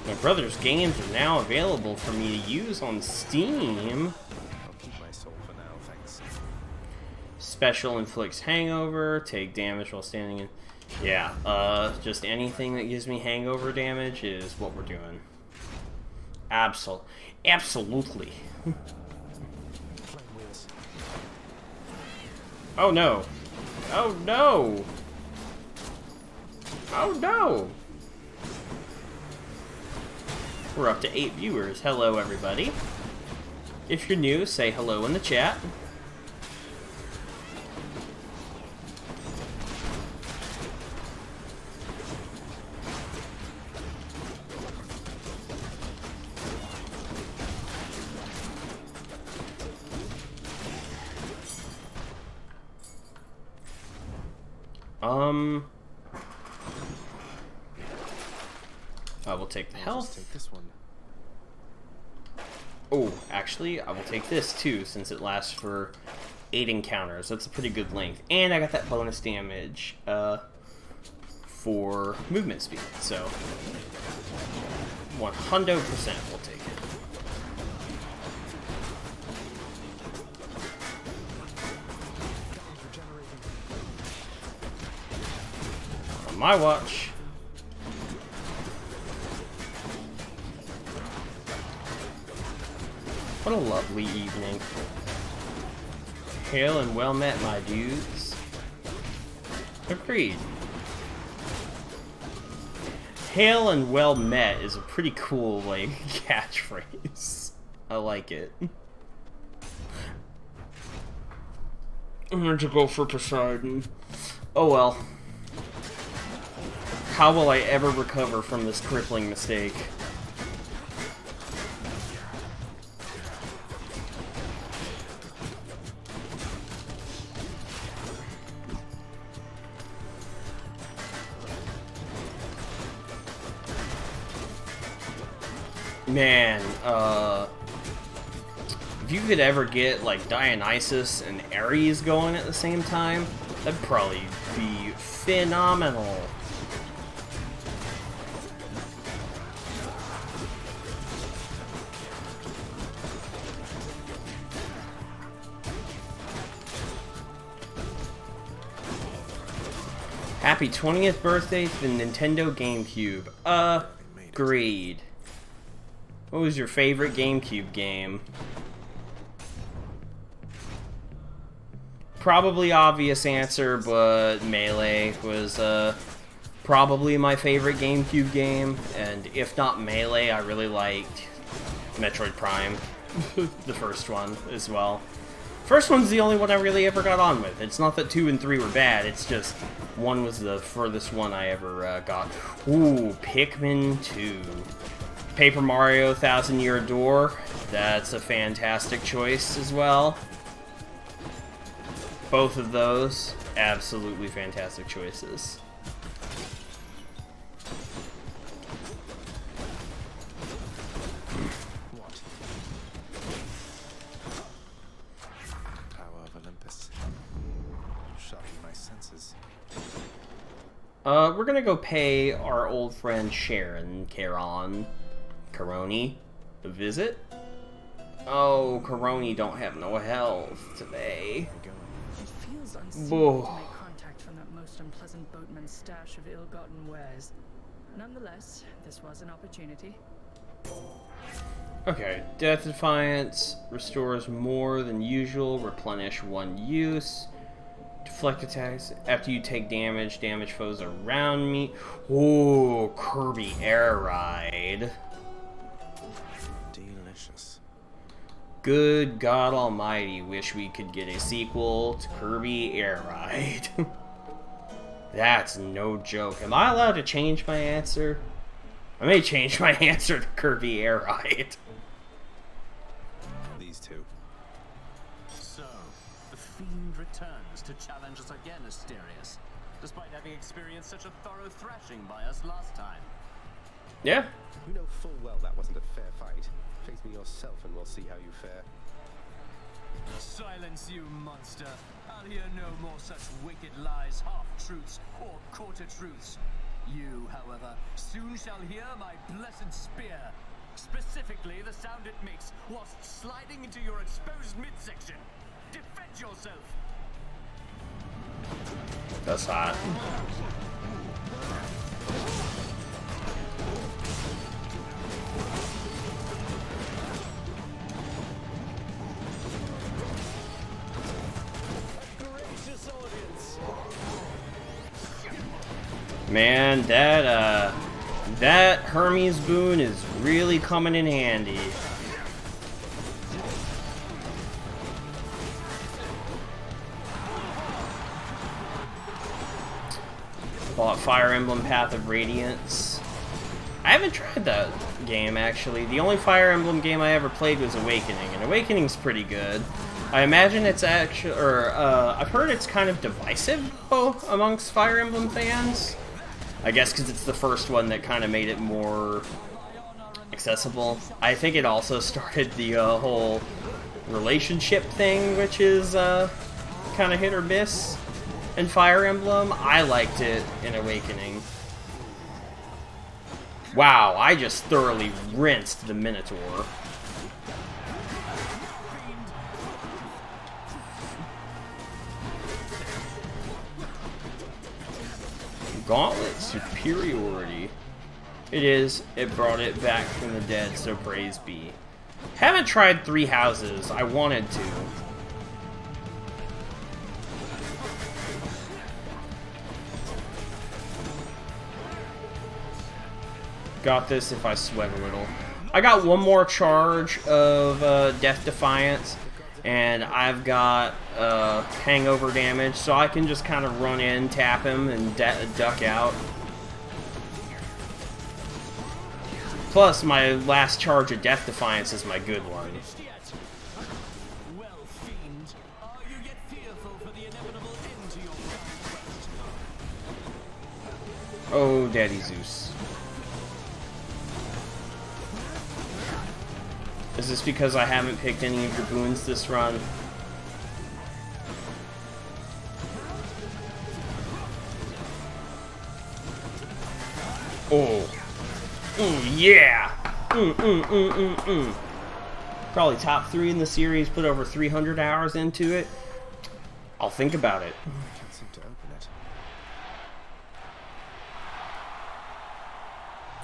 A: My brother's games are now available for me to use on Steam.
B: I'll keep my soul for now, thanks.
A: Special inflicts hangover, take damage while standing in. Yeah, just anything that gives me hangover damage is what we're doing. Absolutely. Oh no. Oh no. Oh no. We're up to 8 viewers. Hello, everybody. If you're new, say hello in the chat. I will take the health.
B: Take this one.
A: Oh, actually, I will take this too, since it lasts for 8 encounters. That's a pretty good length. And I got that bonus damage for movement speed, so 100% we'll take it. On my watch. What a lovely evening. Hail and well met, my dudes. Agreed. Hail and well met is a pretty cool, like, catchphrase. I like it. I'm going to go for Poseidon. Oh well. How will I ever recover from this crippling mistake? Man, if you could ever get, like, Dionysus and Ares going at the same time, that'd probably be phenomenal. Happy 20th birthday to the Nintendo GameCube. Agreed. What was your favorite GameCube game? Probably obvious answer, but Melee was probably my favorite GameCube game. And if not Melee, I really liked Metroid Prime, the first one as well. First one's the only one I really ever got on with. It's not that 2 and 3 were bad, it's just 1 was the furthest one I ever got. Ooh, Pikmin 2. Paper Mario 1000 Year Door, that's a fantastic choice as well. Both of those, absolutely fantastic choices.
B: What? Power of Olympus. Shocking my senses.
A: We're gonna go pay our old friend Sharon Caroni a visit. Oh, Caroni don't have no health today.
L: It feels unseemly to make contact from that most unpleasant boatman's stash of ill-gotten wares. Nonetheless, this was an opportunity.
A: Okay, Death Defiance restores more than usual, replenish 1 use. Deflect attacks after you take damage, damage foes around me. Ooh, Kirby Air Ride.
B: Delicious.
A: Good God Almighty, wish we could get a sequel to Kirby Air Ride. That's no joke. Am I allowed to change my answer? I may change my answer to Kirby Air Ride.
B: These two.
N: So, the Fiend returns to challenge us again, Asterius, despite having experienced such a thorough thrashing by us last time.
A: Yeah.
B: You know full well that wasn't a fair fight. Face me yourself and we'll see how you fare.
N: Silence, you monster. I'll hear no more such wicked lies, half-truths, or quarter-truths. You, however, soon shall hear my blessed spear. Specifically, the sound it makes whilst sliding into your exposed midsection. Defend yourself!
A: That's hot. Man, that Hermes boon is really coming in handy. Bought Fire Emblem Path of Radiance. I haven't tried that game, actually. The only Fire Emblem game I ever played was Awakening, and Awakening's pretty good. I imagine it's actually, I've heard it's kind of divisive amongst Fire Emblem fans. I guess because it's the first one that kind of made it more accessible. I think it also started the whole relationship thing, which is kind of hit or miss in Fire Emblem. I liked it in Awakening. Wow, I just thoroughly rinsed the Minotaur. Gauntlet superiority. It is. It brought it back from the dead, so praise be. Haven't tried Three Houses. I wanted to. got this if I sweat a little. I got one more charge of Death Defiance, and I've got hangover damage, so I can just kind of run in, tap him, and duck out. Plus, my last charge of Death Defiance is my good one. Oh, Daddy Zeus. Is this because I haven't picked any of your boons this run? Oh. Yeah! Probably top 3 in the series, put over 300 hours into it. I'll think about it.
B: Can't seem to open it.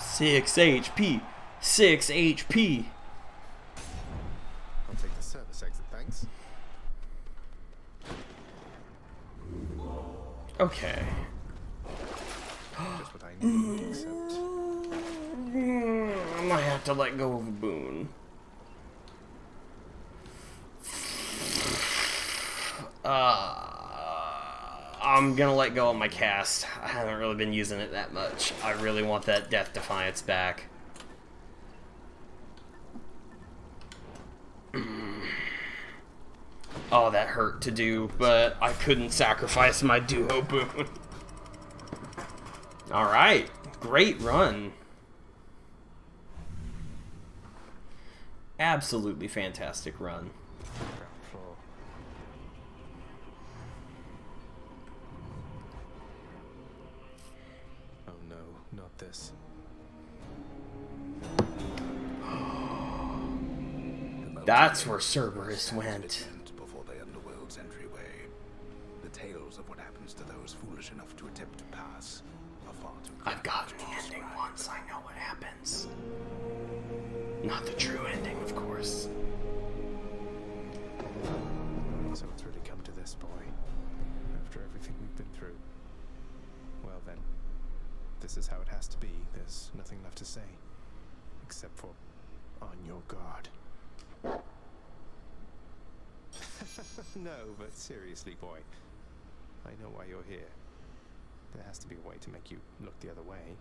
A: 6 HP. 6 HP.
B: I'll take the service exit, thanks.
A: Okay.
B: Just what I need, except...
A: I might have to let go of a boon. I'm gonna let go of my cast. I haven't really been using it that much. I really want that Death Defiance back. Oh, that hurt to do, but I couldn't sacrifice my duo boon. Alright, great run. Absolutely fantastic run.
B: Ground floor. Oh no, not this.
A: That's where Cerberus went.
M: Before the underworld's entryway, the tales of what happens to those foolish enough to attempt to pass are far too.
A: I've gotten the ending once. I know what happens. Not the true ending, of course.
B: So it's really come to this, boy. After everything we've been through. Well then, this is how it has to be. There's nothing left to say. Except for, on your guard. No, but seriously, boy. I know why you're here. There has to be a way to make you look the other way.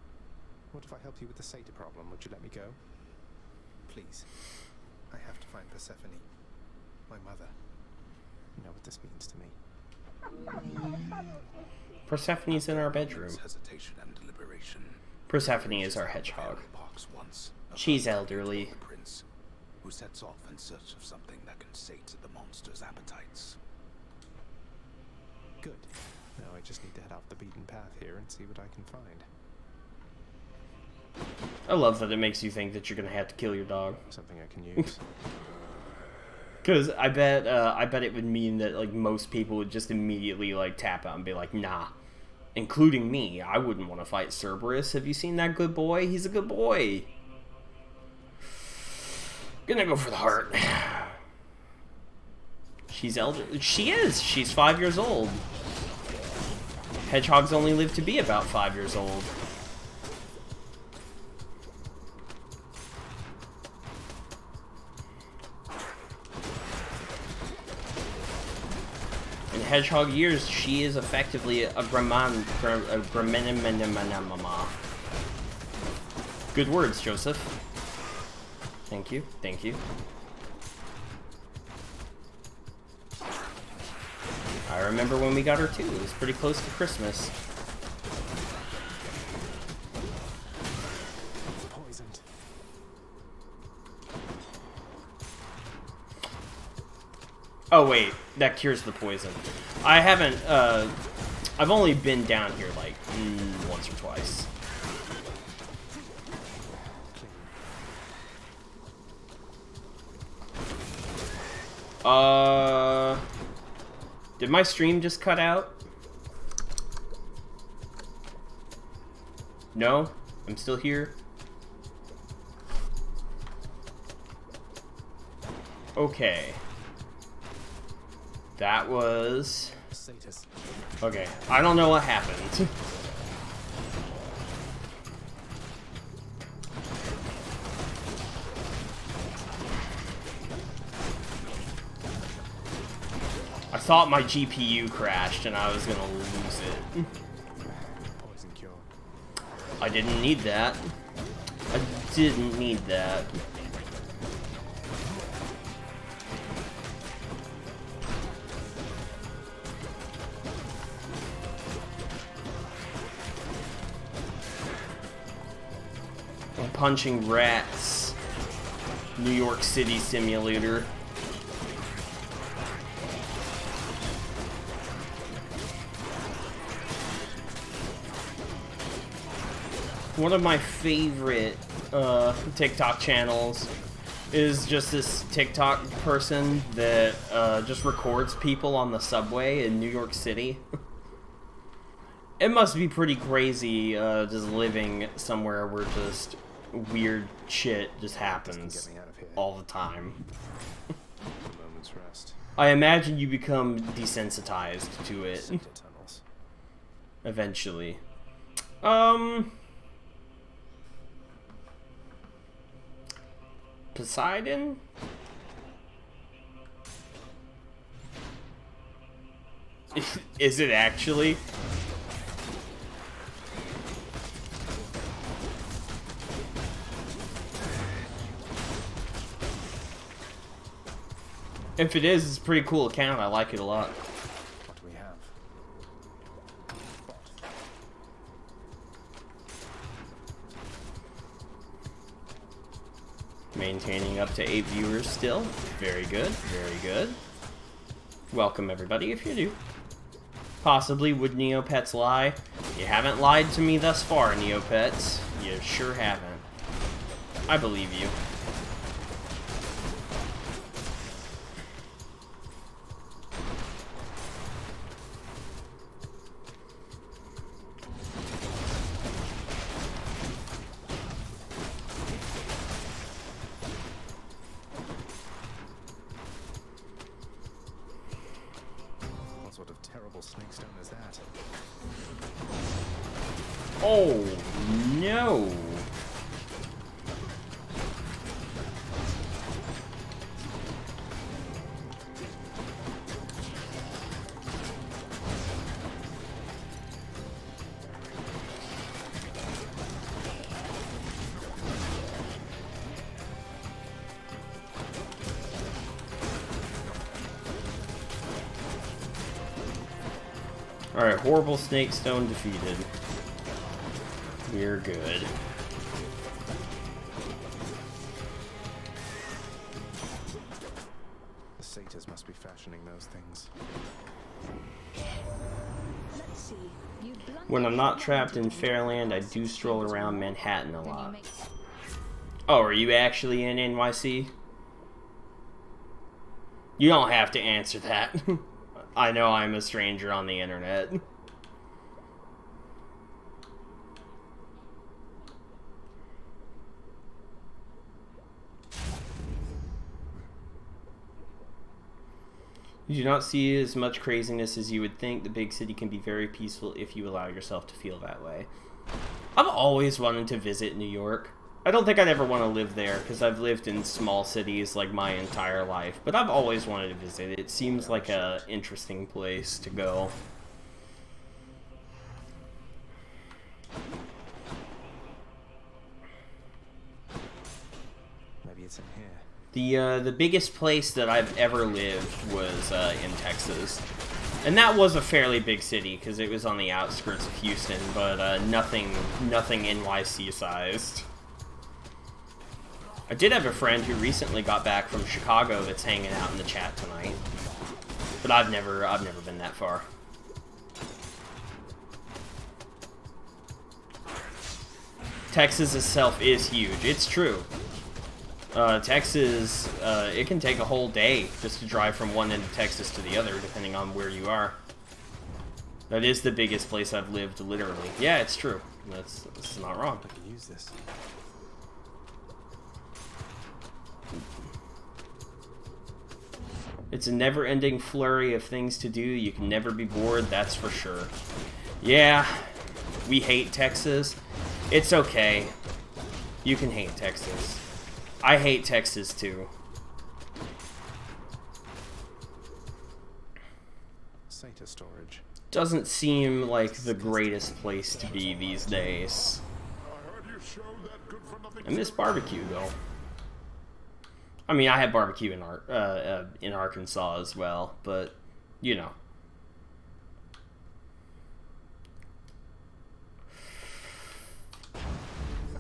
B: What if I help you with the Sata problem? Would you let me go? Please. I have to find Persephone. My mother. You know what this means to me.
A: Persephone's in our bedroom.
M: Hesitation and deliberation.
A: Persephone is our hedgehog. She's elderly.
M: Prince, who sets off in search of something that can sate the monster's appetites.
B: Good. Now I just need to head off the beaten path here and see what I can find.
A: I love that it makes you think that you're gonna have to kill your dog.
B: Something I can use.
A: Because I bet it would mean that like most people would just immediately like tap out and be like, nah, including me. I wouldn't want to fight Cerberus. Have you seen that good boy? He's a good boy. Gonna go for the heart. She's elder. She is. She's 5 years old. Hedgehogs only live to be about 5 years old. In hedgehog years, she is effectively a Graman. Good words, Joseph. Thank you. Thank you. I remember when we got her too. It was pretty close to Christmas.
B: Poisoned.
A: Oh wait, that cures the poison. I haven't, I've only been down here like once or twice. Did my stream just cut out? No? I'm still here? Okay. That was... Okay, I don't know what happened. thought my GPU crashed and I was gonna lose it.
B: Poison cure.
A: I didn't need that. I didn't need that. I'm punching rats. New York City simulator. One of my favorite TikTok channels is just this TikTok person that just records people on the subway in New York City. It must be pretty crazy just living somewhere where just weird shit just happens all the time.
B: Moment's rest.
A: I imagine you become desensitized to it eventually. Poseidon? Is it actually? If it is, it's a pretty cool account. I like it a lot.
B: What do we have?
A: Maintaining up to 8 viewers still. Very good, very good. Welcome everybody if you're new. Possibly would Neopets lie? You haven't lied to me thus far, Neopets. You sure haven't. I believe you.
B: Snakestone is that?
A: Oh no! Alright, horrible Snakestone defeated. We're good.
B: The satyrs must be fashioning those things.
D: Let's see.
A: When I'm not trapped in Fairland, I do stroll around Manhattan a lot. Oh, are you actually in NYC? You don't have to answer that. I know I'm a stranger on the internet. You do not see as much craziness as you would think. The big city can be very peaceful if you allow yourself to feel that way. I've always wanted to visit New York. I don't think I'd ever want to live there, because I've lived in small cities like my entire life, but I've always wanted to visit. It seems like an interesting place to go.
B: Maybe it's in here.
A: The biggest place that I've ever lived was in Texas. And that was a fairly big city, because it was on the outskirts of Houston, but nothing NYC-sized. I did have a friend who recently got back from Chicago that's hanging out in the chat tonight. But I've never been that far. Texas itself is huge. It's true. Texas, it can take a whole day just to drive from one end of Texas to the other, depending on where you are. That is the biggest place I've lived, literally. Yeah, it's true. That's not wrong.
B: I can use this.
A: It's a never-ending flurry of things to do. You can never be bored, that's for sure. Yeah, we hate Texas. It's okay. You can hate Texas. I hate Texas, too.
B: for storage.
A: Doesn't seem like the greatest place to be these days. I miss barbecue though. I mean, I had barbecue in Arkansas as well, but you know.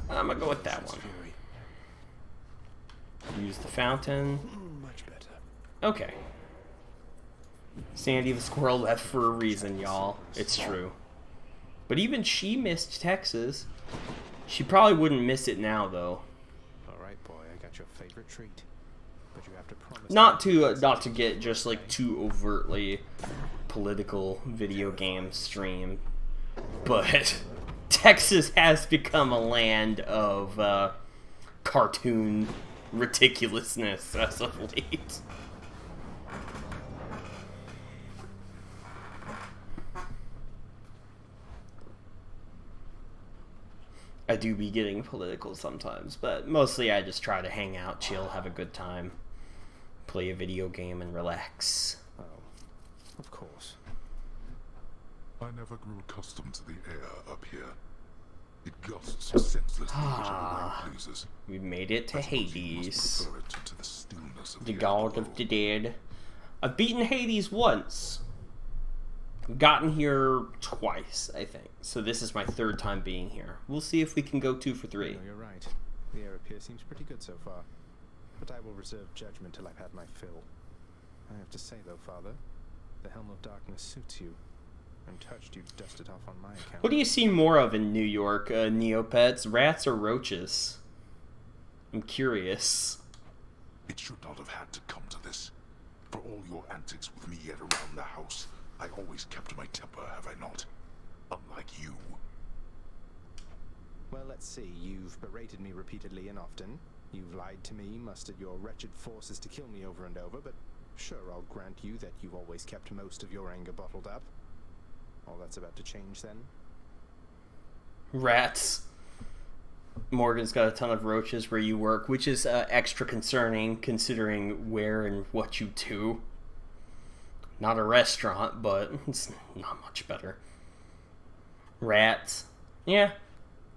A: I'm gonna go with that one. Use the fountain.
B: Much better.
A: Okay. Sandy the squirrel left for a reason, y'all. It's true. But even she missed Texas. She probably wouldn't miss it now, though.
B: All right, boy, I got your favorite treat. But you have to promise.
A: Not to get just like too overtly political video game stream, but Texas has become a land of cartoon ridiculousness as of late. I do be getting political sometimes, but mostly I just try to hang out, chill, have a good time, play a video game, and relax.
B: Oh, of course.
J: I never grew accustomed to the air up here. It gusts senselessly whichever way it pleases.
A: We made it to Hades,
J: to the stillness of
A: the god of the dead. I've beaten Hades once. Gotten here twice, I think. So this is my third time being here. We'll see if we can go 2 for 3.
B: No, you're right. The air up here seems pretty good so far. But I will reserve judgment till I've had my fill. I have to say, though, Father, the Helm of Darkness suits you. Untouched, you dust it off on my account.
A: What do you see more of in New York, Neopets? Rats or roaches? I'm curious.
J: It should not have had to come to this. For all your antics with me yet around the house, I always kept my temper, have I not? Unlike you.
B: Well, let's see. You've berated me repeatedly and often. You've lied to me, mustered your wretched forces to kill me over and over, but sure, I'll grant you that you've always kept most of your anger bottled up. All that's about to change, then?
A: Rats. Morgan's got a ton of roaches where you work, which is extra concerning considering where and what you do. Not a restaurant, but it's not much better. Rats. Yeah,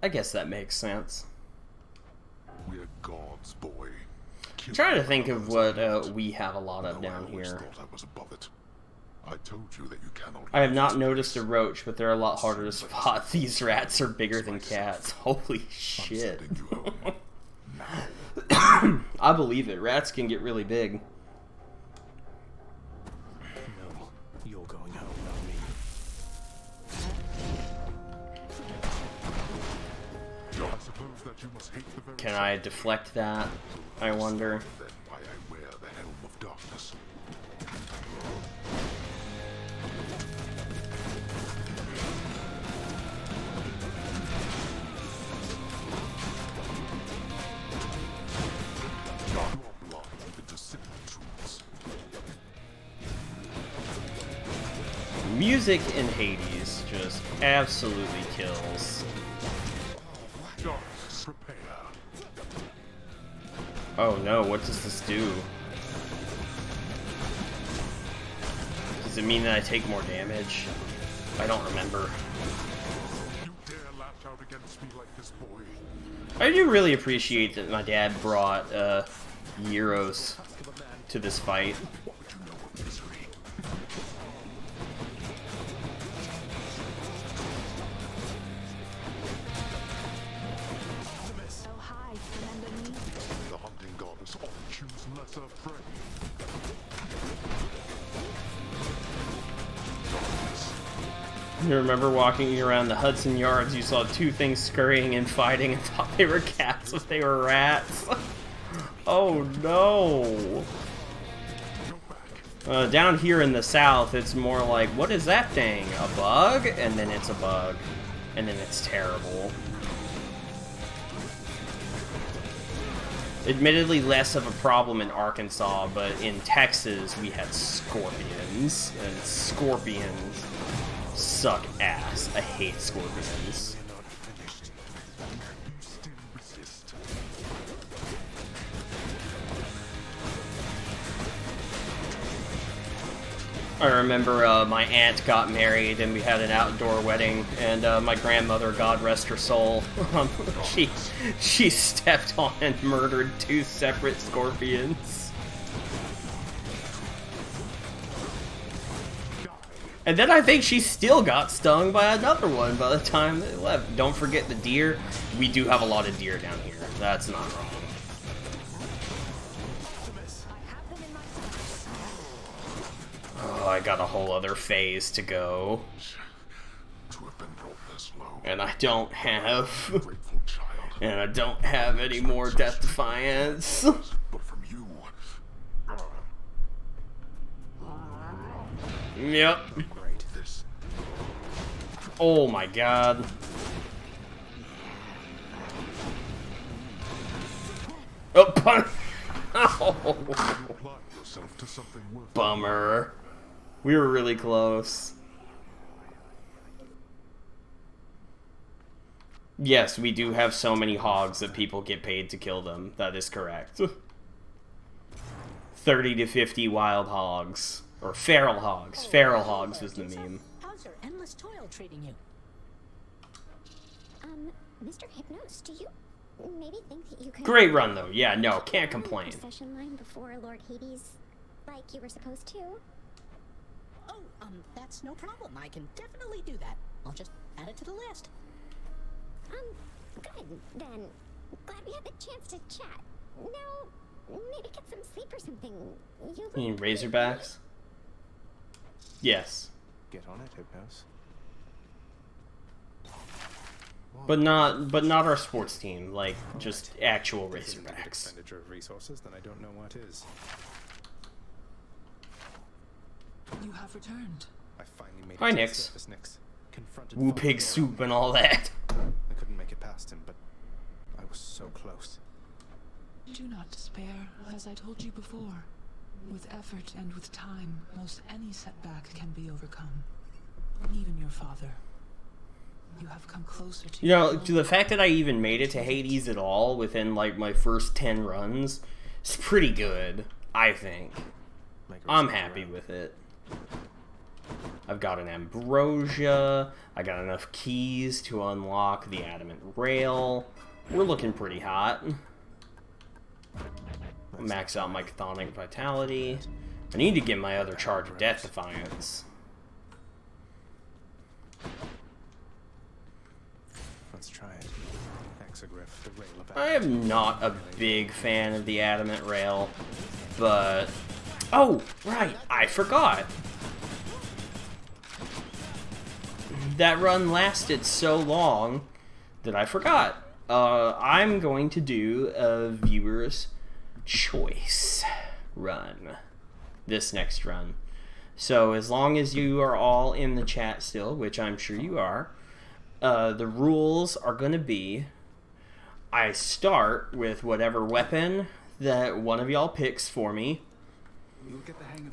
A: I guess that makes sense.
J: We're gods, boy.
A: I'm trying to think of what we have a lot of down here.
J: I was above it. I told you that you cannot.
A: I have not noticed a roach, but they're a lot harder to spot. These rats are bigger than cats. Holy shit. I believe it. Rats can get really big.
B: No, you're going home, not me.
J: I suppose that you must hate the very
A: Can I deflect that? I wonder.
J: Then why I wear the Helm of Darkness.
A: Music in Hades just absolutely kills. Oh no, what does this do? Does it mean that I take more damage? I don't remember.
J: You dare lash out against me like this, boy.
A: I do really appreciate that my dad brought Euros to this fight.
J: The hunting goddess often choose lesser prey.
A: You remember walking around the Hudson Yards, you saw two things scurrying and fighting and thought they were cats, but they were rats. Oh no. Down here in the south, it's more like, what is that thing? A bug? And then it's a bug. And then it's terrible. Admittedly less of a problem in Arkansas, but in Texas we had scorpions, and scorpions suck ass. I hate scorpions. I remember my aunt got married and we had an outdoor wedding, and my grandmother, God rest her soul, she stepped on and murdered 2 separate scorpions. And then I think she still got stung by another one by the time they left. Don't forget the deer. We do have a lot of deer down here. That's not wrong. Oh, I got a whole other phase to go. And I don't have... And I don't have any more Death Defiance. Yep. Oh my god. Oh, oh. Bummer. We were really close. Yes, we do have so many hogs that people get paid to kill them. That is correct. 30 to 50 wild hogs. Or feral hogs. Feral hogs was the meme.
I: How's your endless toil treating you?
O: Mr. Hypnos, do you maybe think that you could...
A: Great run, though. Yeah, no, can't complain.
O: ...session line before Lord Hades, like you were supposed to?
I: Oh, that's no problem. I can definitely do that. I'll just add it to the list.
O: Good, then. Glad we had the chance to chat. Now, maybe get some sleep or something.
A: You mean Razorbacks? Yes.
B: Get on it, Hypnos.
A: But not our sports team, like just actual Razorbacks.
B: Expenditure of resources, then I don't know what is.
C: You have returned.
B: I finally made
A: Hi,
B: it
A: Nix.
B: to the surface, Confronted
A: Woo pig soup and all that.
B: I couldn't make it past him, but I was so close.
C: Do not despair, as I told you before. With effort and with time, most any setback can be overcome. Even your father. You have come closer to...
A: You know, to the fact that I even made it to Hades at all within, like, my first 10 runs, is pretty good, I think. I'm happy with it. I've got an Ambrosia. I got enough keys to unlock the Adamant Rail. We're looking pretty hot. Max out my Chthonic Vitality. I need to get my other charge of Death Defiance.
B: Let's try it. Exogryph, the rail of
A: I am not a big fan of the Adamant Rail, but... Oh, right, I forgot. That run lasted so long that I forgot. I'm going to do a viewer's choice run. This next run. So as long as you are all in the chat still, which I'm sure you are, the rules are going to be, I start with whatever weapon that one of y'all picks for me.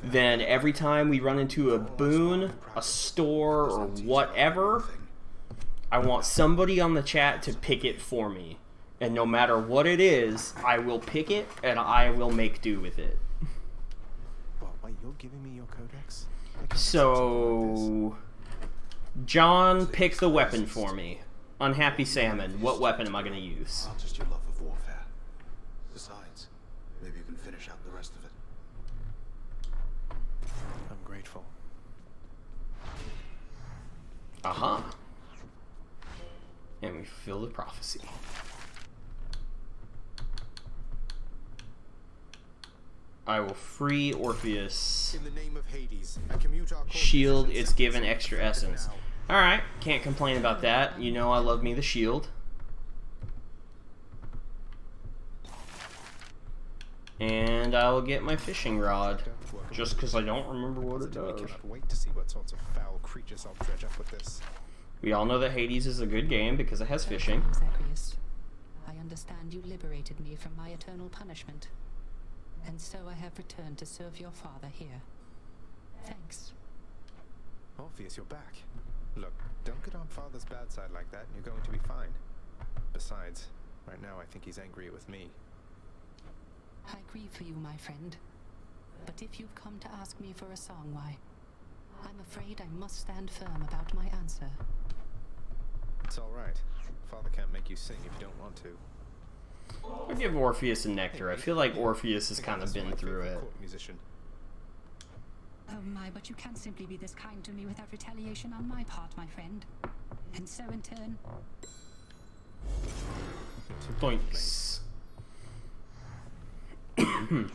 A: Then every time we run into a boon, a store, or whatever, I want somebody on the chat to pick it for me. And no matter what it is, I will pick it and I will make do with it.
B: Well, wait, you're giving me your codex?
A: So, John, pick the weapon for me. Unhappy Salmon, what weapon am I going to use?
M: Not just your love of warfare. Besides, maybe you can finish out the rest of it.
B: I'm grateful.
A: Aha. And we fulfill the prophecy. I will free Orpheus.
B: In the name of Hades, I commute our
A: Shield is given extra essence. Alright, can't complain about that. You know I love me the shield. And I will get my fishing rod. Just because I don't remember what it does.
B: I cannot wait to see what sorts of foul creatures I'll dredge up with this.
A: We all know that Hades is a good game because it has fishing.
P: Zacharias, I understand you liberated me from my eternal punishment. And so I have returned to serve your father here. Thanks.
B: Orpheus, you're back. Look, don't get on Father's bad side like that and you're going to be fine. Besides, right now I think he's angry with me.
P: I grieve for you, my friend. But if you've come to ask me for a song, why, I'm afraid I must stand firm about my answer.
B: It's all right. Father can't make you sing if you don't want to.
A: I'll give Orpheus and Nectar. I feel like Orpheus has kind of been through it.
B: Musician.
P: Oh my, but you can't simply be this kind to me without retaliation on my part, my friend. And so in turn...
A: Points. Okie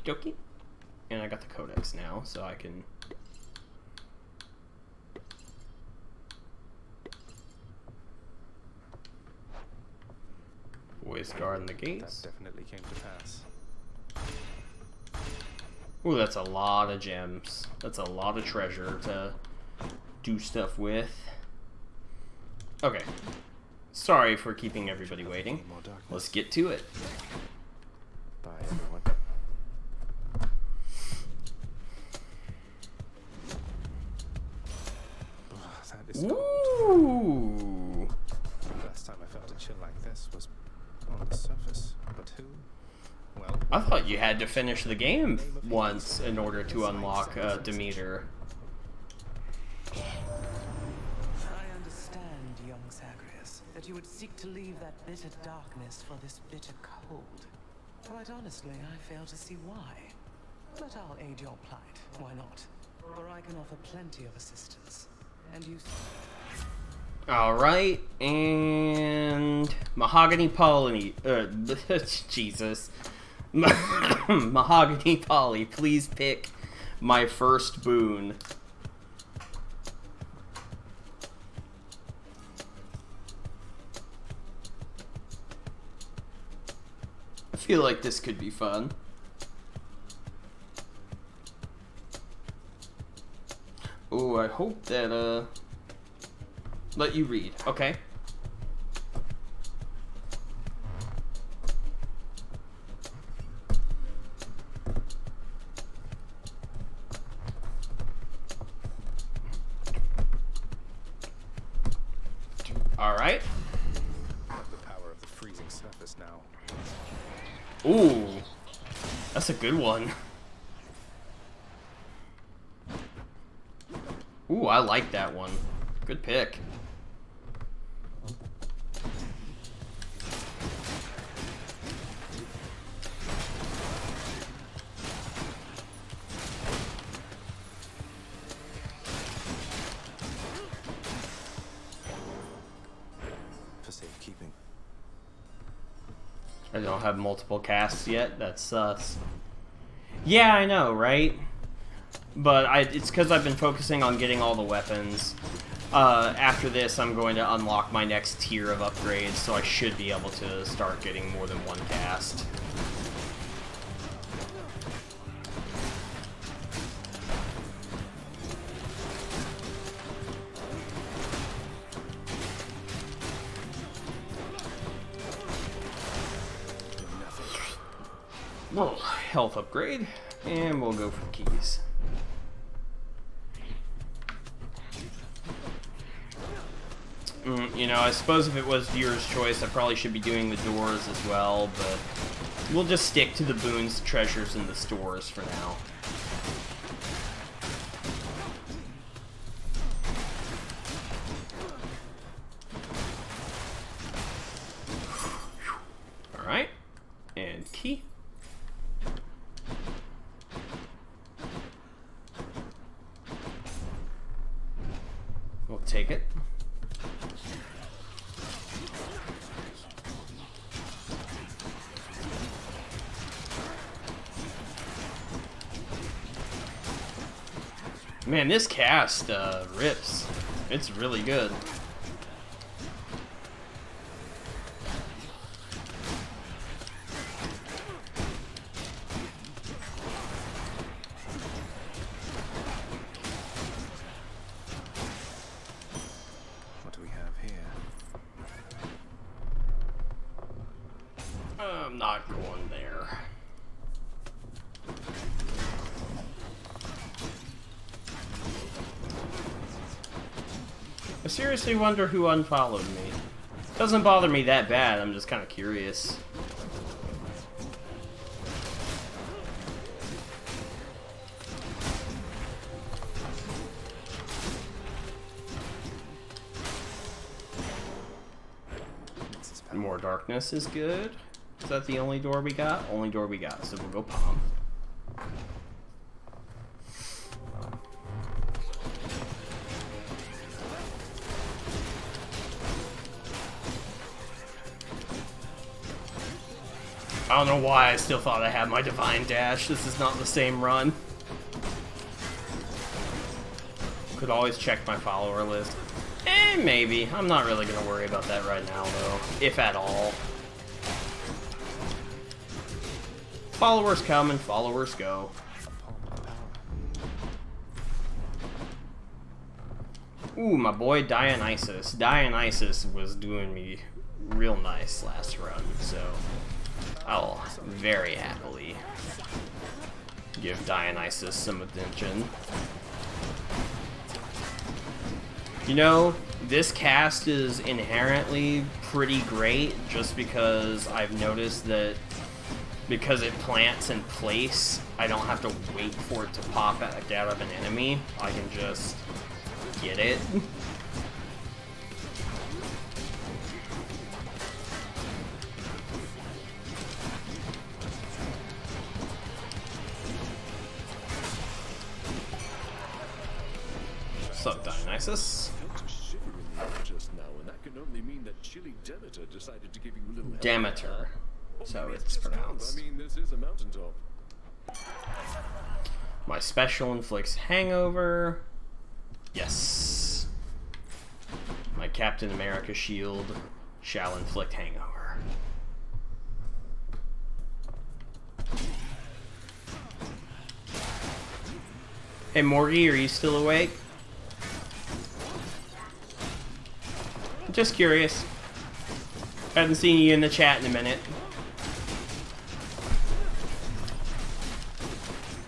A: dokie. And I got the codex now, so I can... Boys guarding the gates.
B: That definitely came to pass.
A: Ooh, that's a lot of gems. That's a lot of treasure to do stuff with. Okay. Sorry for keeping everybody waiting. Let's get to it.
B: Bye, everyone. That is
A: Ooh!
B: The last time I felt a chill like this was on the surface. But who? Well,
A: I thought you had to finish the game once in order to unlock Demeter.
Q: I understand, young Zagreus, that you would seek to leave that bitter darkness for this bitter cold. Quite honestly, I fail to see why. But I'll aid your plight. Why not? For I can offer plenty of assistance. And you...
A: Alright, and... Mahogany Polly... Jesus. Mahogany Polly, please pick my first boon. I feel like this could be fun. Oh, I hope that, let you read. Okay. Alright.
B: Have the power of the freezing surface now.
A: Ooh. That's a good one. Ooh, I like that one. Good pick.
B: For safekeeping.
A: I don't have multiple casts yet. That's sus. Yeah, I know, right? But it's because I've been focusing on getting all the weapons. After this, I'm going to unlock my next tier of upgrades, so I should be able to start getting more than one cast. Well, health upgrade, and we'll go for keys. You know, I suppose if it was viewer's choice, I probably should be doing the doors as well, but we'll just stick to the boons, treasures, and the stores for now. Alright, and key. We'll take it. Man, this cast rips. It's really good.
B: What do we have here?
A: I'm not going there. I seriously wonder who unfollowed me. Doesn't bother me that bad, I'm just kind of curious. More darkness is good. Is that the only door we got? Only door we got, so we'll go palm. I don't know why I still thought I had my divine dash. This is not the same run. Could always check my follower list. Maybe. I'm not really gonna worry about that right now, though. If at all. Followers come and followers go. Ooh, my boy Dionysus. Dionysus was doing me real nice last run, so I'll very happily give Dionysus some attention. You know, this cast is inherently pretty great just because I've noticed that because it plants in place, I don't have to wait for it to pop out of an enemy. I can just get it. What's up, Dionysus?
E: Just now, and that can only mean that chilly Demeter decided to give you a little help.
A: Demeter, so it's pronounced.
E: I mean, this is a mountaintop.
A: My special inflicts hangover. Yes. My Captain America shield shall inflict hangover. Hey Morgie, are you still awake? Just curious. Hadn't seen you in the chat in a minute.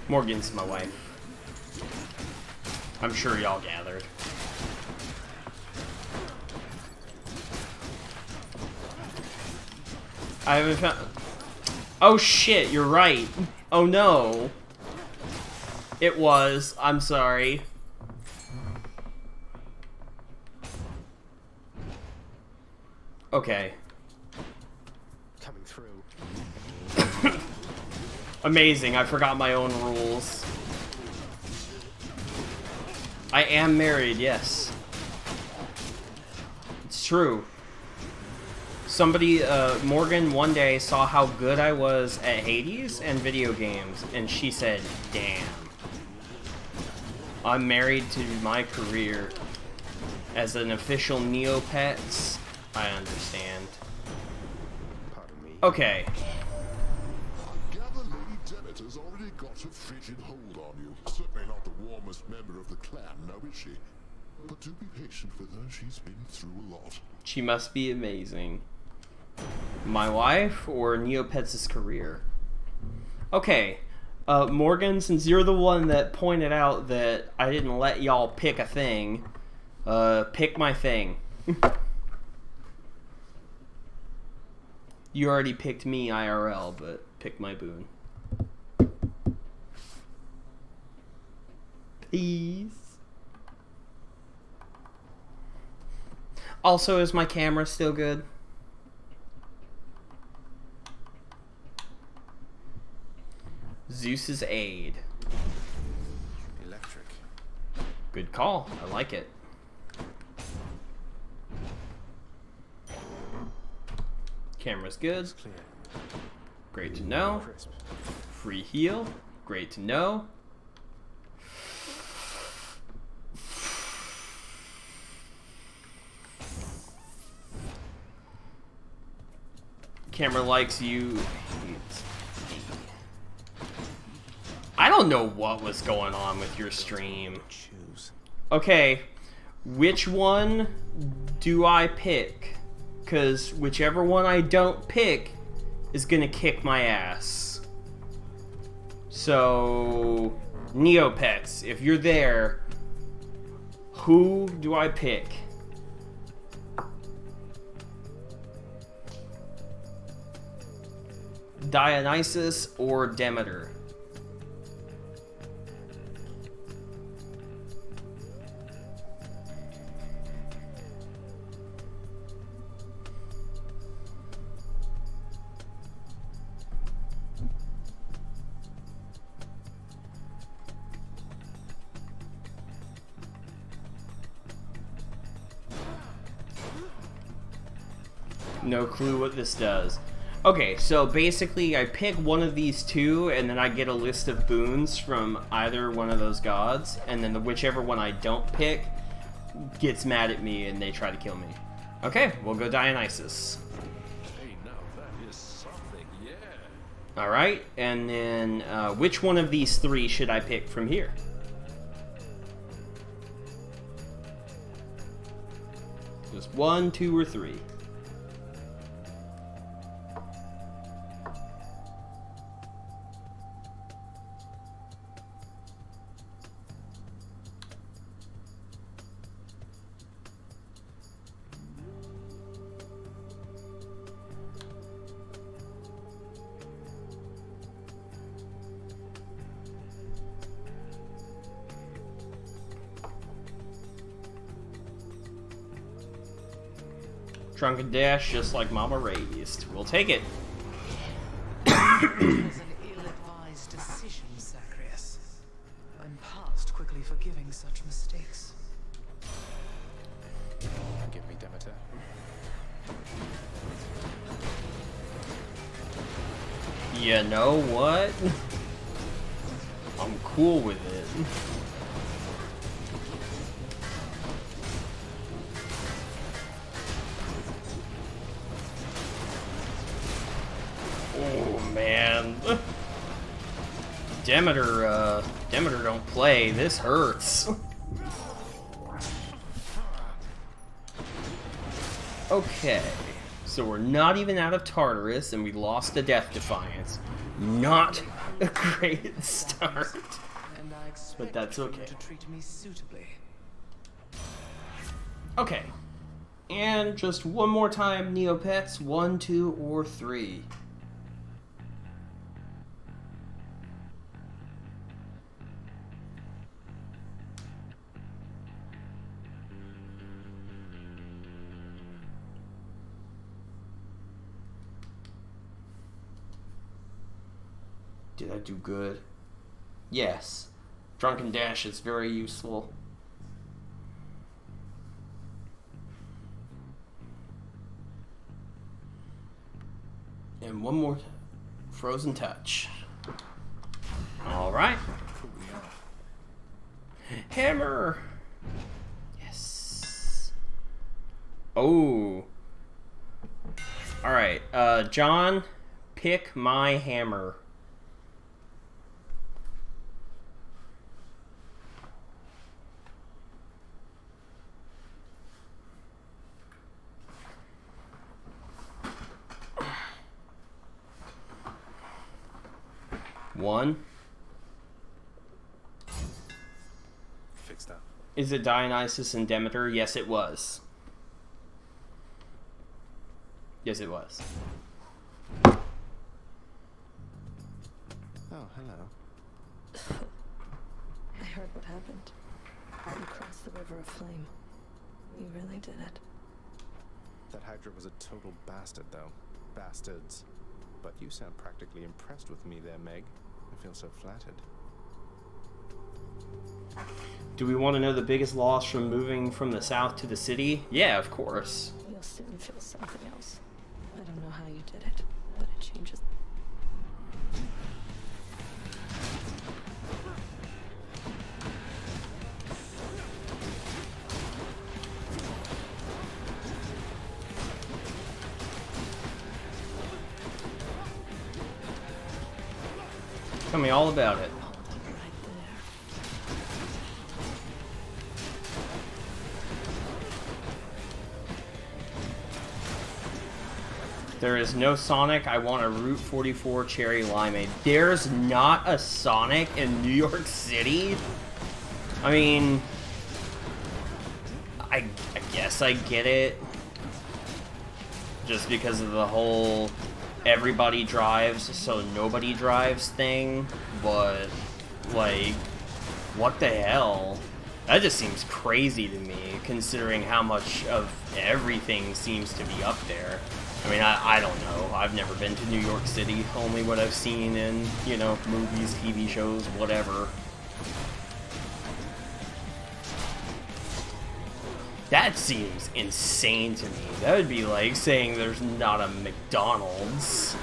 A: Morgan's my wife. I'm sure y'all gathered. I haven't found... Oh shit, you're right. Oh no. It was. I'm sorry. Okay.
B: Coming through.
A: Amazing, I forgot my own rules. I am married, yes. It's true. Somebody, Morgan, one day saw how good I was at Hades and video games, and she said, damn. I'm married to my career. As an official Neopets, I understand.
B: Pardon me.
A: Okay.
J: I gather Lady Demeter's already got a frigid hold on you. Certainly not the warmest member of the clan, now is she? But do be patient with her, she's been through a lot.
A: She must be amazing. My wife or Neopets' career? Okay. Morgan, since you're the one that pointed out that I didn't let y'all pick a thing, pick my thing. You already picked me IRL, but pick my boon. Please. Also, is my camera still good? Zeus's Aid.
B: Electric.
A: Good call. I like it. Camera's good.
B: Clear.
A: Great to know.
B: Crisp.
A: Free heal. Great to know. Camera likes you. I don't know what was going on with your stream. Okay, which one do I pick? Because whichever one I don't pick is gonna kick my ass. So, Neopets, if you're there, who do I pick? Dionysus or Demeter? No clue what this does. Okay, so basically I pick one of these two, and then I get a list of boons from either one of those gods, and then whichever one I don't pick gets mad at me and they try to kill me. Okay, we'll go Dionysus.
E: Hey, now that is something, yeah.
A: Alright, and then which one of these three should I pick from here? Just 1, 2, or 3. Drunken Dash, just like Mama raised. We'll take it.
Q: It was an ill-advised decision, Zagreus. I'm past quickly forgiving such mistakes.
B: Forgive me, Demeter.
A: You know what? I'm cool with it. Oh man, Demeter don't play. This hurts. Okay, so we're not even out of Tartarus, and we lost the Death Defiance. Not a great start, but that's okay.
Q: To treat me suitably.
A: Okay, and just one more time, Neopets. 1, 2, or 3. Did I do good? Yes. Drunken Dash is very useful. And one more Frozen Touch. Alright. Hammer! Yes. Oh. Alright, John, pick my hammer. One.
B: Fix that.
A: Is it Dionysus and Demeter? Yes, it was. Yes, it was.
K: Oh, hello.
G: I heard what happened. You crossed the river of flame. You really did it.
B: That Hydra was a total bastard, though. Bastards. But you sound practically impressed with me there, Meg. I feel so flattered.
A: Do we want to know the biggest loss from moving from the south to the city? Yeah, of course.
G: You'll soon feel something else. I don't know how you did it, but it changes.
A: Tell me all about it. There is no Sonic. I want a Route 44 Cherry Limeade. There's not a Sonic in New York City? I mean, I guess I get it. Just because of the whole everybody drives, so nobody drives thing. But, like, what the hell? That just seems crazy to me, considering how much of everything seems to be up there. I mean, I don't know. I've never been to New York City. Only what I've seen in, you know, movies, TV shows, whatever. That seems insane to me. That would be like saying there's not a McDonald's.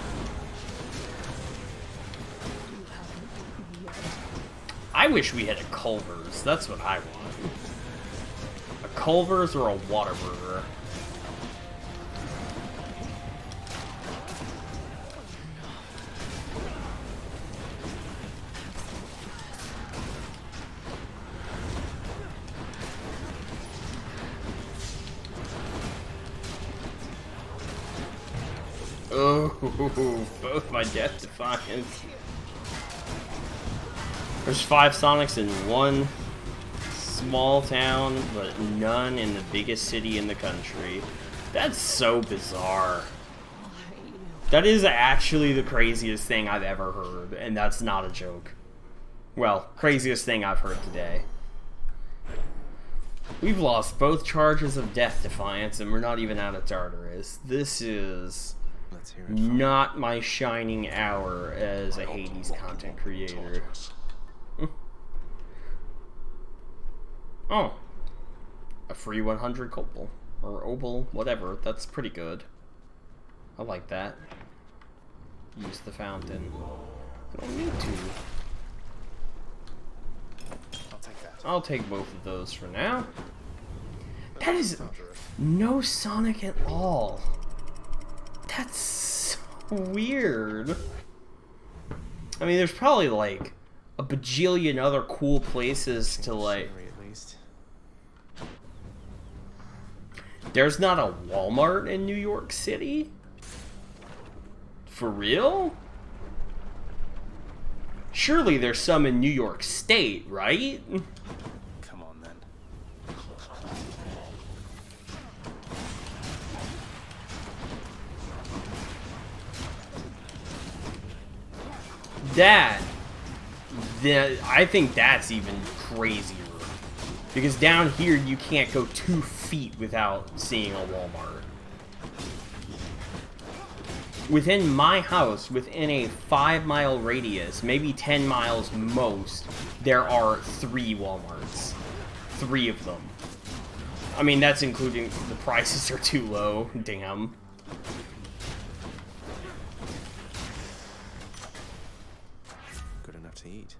A: I wish we had a Culver's. That's what I want. A Culver's or a Whataburger. Oh, both my Death Defiance. There's 5 Sonics in one small town, but none in the biggest city in the country. That's so bizarre. That is actually the craziest thing I've ever heard, and that's not a joke. Well, craziest thing I've heard today. We've lost both charges of Death Defiance, and we're not even out of Tartarus. This is not my shining hour as a Hades content creator. Oh. A free 100 copal. Or opal, whatever. That's pretty good. I like that. Use the fountain. I don't need to.
B: I'll take that.
A: I'll take both of those for now. That is no Sonic at all. That's so weird. I mean, there's probably like a bajillion other cool places to like. There's not a Walmart in New York City? For real? Surely there's some in New York State, right?
B: Come on then.
A: I think that's even crazier. Because down here, you can't go 2 feet without seeing a Walmart. Within my house, within a 5-mile radius, maybe 10 miles most, there are 3 Walmarts. 3 of them. I mean, that's including the prices are too low. Damn.
B: Good enough to eat.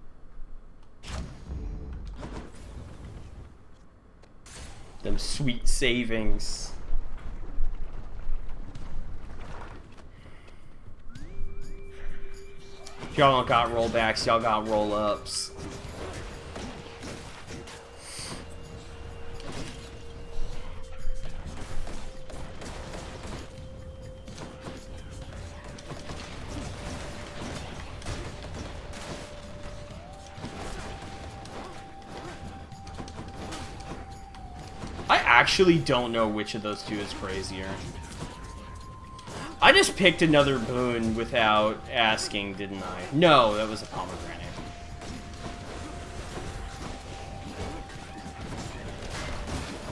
A: Them sweet savings. Y'all don't got rollbacks, y'all got roll-ups. I actually don't know which of those two is crazier. I just picked another boon without asking, didn't I? No, that was a pomegranate.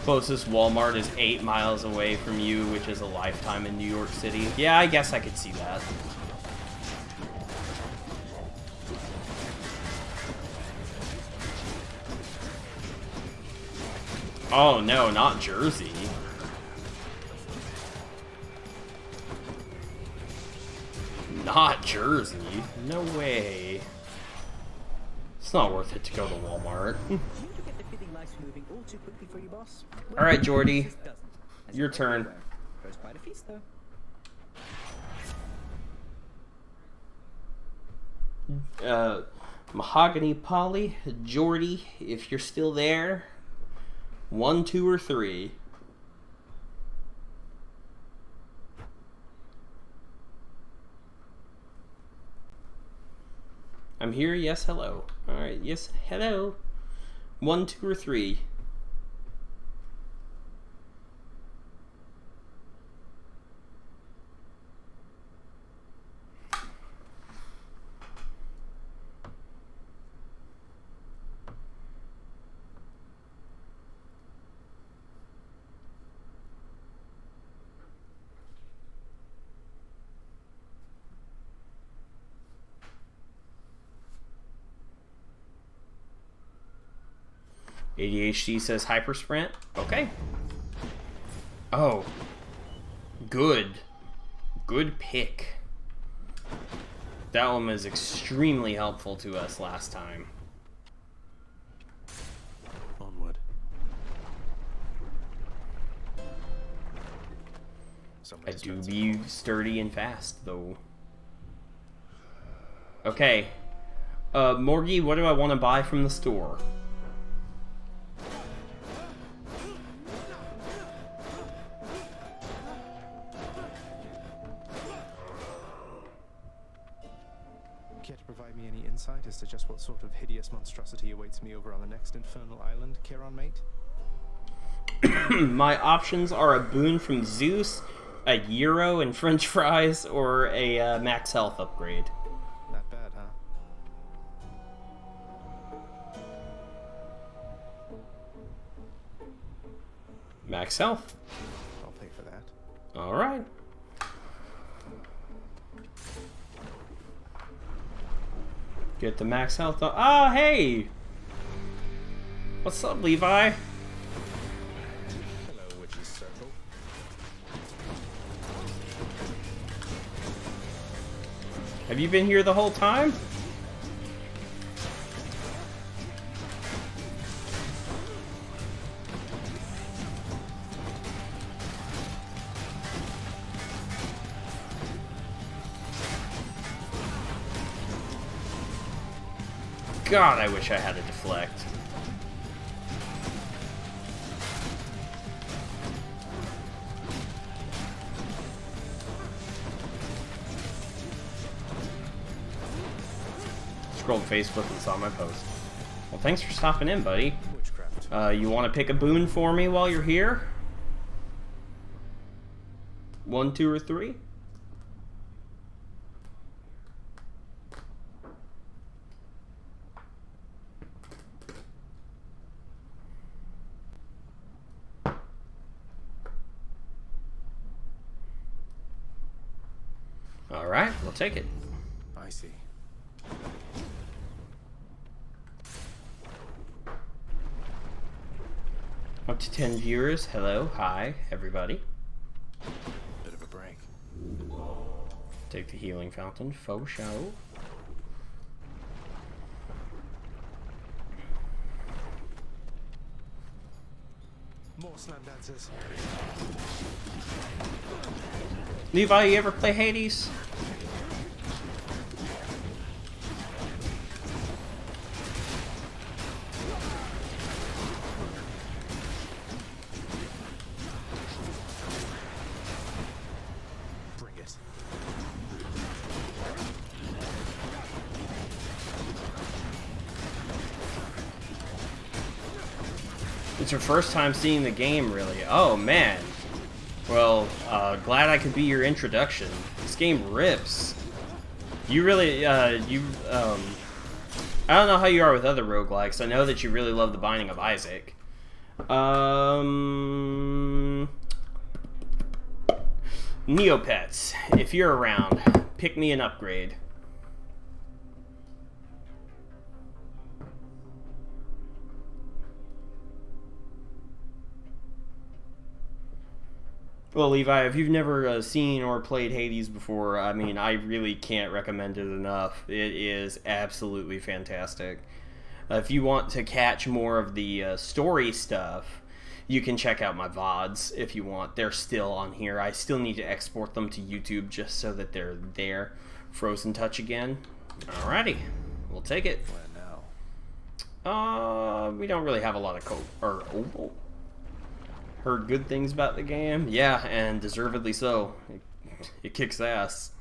A: Closest Walmart is 8 miles away from you, which is a lifetime in New York City. Yeah, I guess I could see that. Oh no, not Jersey. Not Jersey. No way. It's not worth it to go to Walmart. Alright, Jordy. Your turn. Mahogany Polly, Jordy, if you're still there. 1, 2, or 3. I'm here, yes, hello. Alright, yes, hello. 1, 2, or 3. ADHD says hyper sprint. Okay. Oh. Good. Good pick. That one was extremely helpful to us last time.
B: Onward.
A: I do be sturdy and fast, though. Okay. Morgie, what do I want to buy from the store?
B: Care to provide me any insight as to just what sort of hideous monstrosity awaits me over on the next infernal island, Charon mate?
A: My options are a boon from Zeus, a gyro and french fries, or a max health upgrade.
B: Not bad, huh?
A: Max health.
B: I'll pay for that.
A: Alright. Get the max health. Oh, hey! What's up, Levi?
B: Hello, Witch's Circle.
A: Have you been here the whole time? God, I wish I had a deflect. Scrolled Facebook and saw my post. Well, thanks for stopping in, buddy.
B: Witchcraft.
A: You want to pick a boon for me while you're here? 1, 2, or 3? Alright, we'll take it.
B: I see.
A: Up to 10 viewers. Hello, hi, everybody.
B: Bit of a break.
A: Take the healing fountain, faux show.
B: More slam dancers.
A: Levi, you ever play Hades?
B: Bring it.
A: It's your first time seeing the game, really. Oh, man. Well, glad I could be your introduction. This game rips. You really, I don't know how you are with other roguelikes. I know that you really love The Binding of Isaac. Neopets, if you're around, pick me an upgrade. Well, Levi, if you've never seen or played Hades before, I mean, I really can't recommend it enough. It is absolutely fantastic. If you want to catch more of the story stuff, you can check out my VODs if you want. They're still on here. I still need to export them to YouTube just so that they're there. Frozen Touch again. Alrighty, we'll take it.
B: Where now?
A: We don't really have a lot of heard good things about the game. Yeah, and deservedly so. It kicks ass.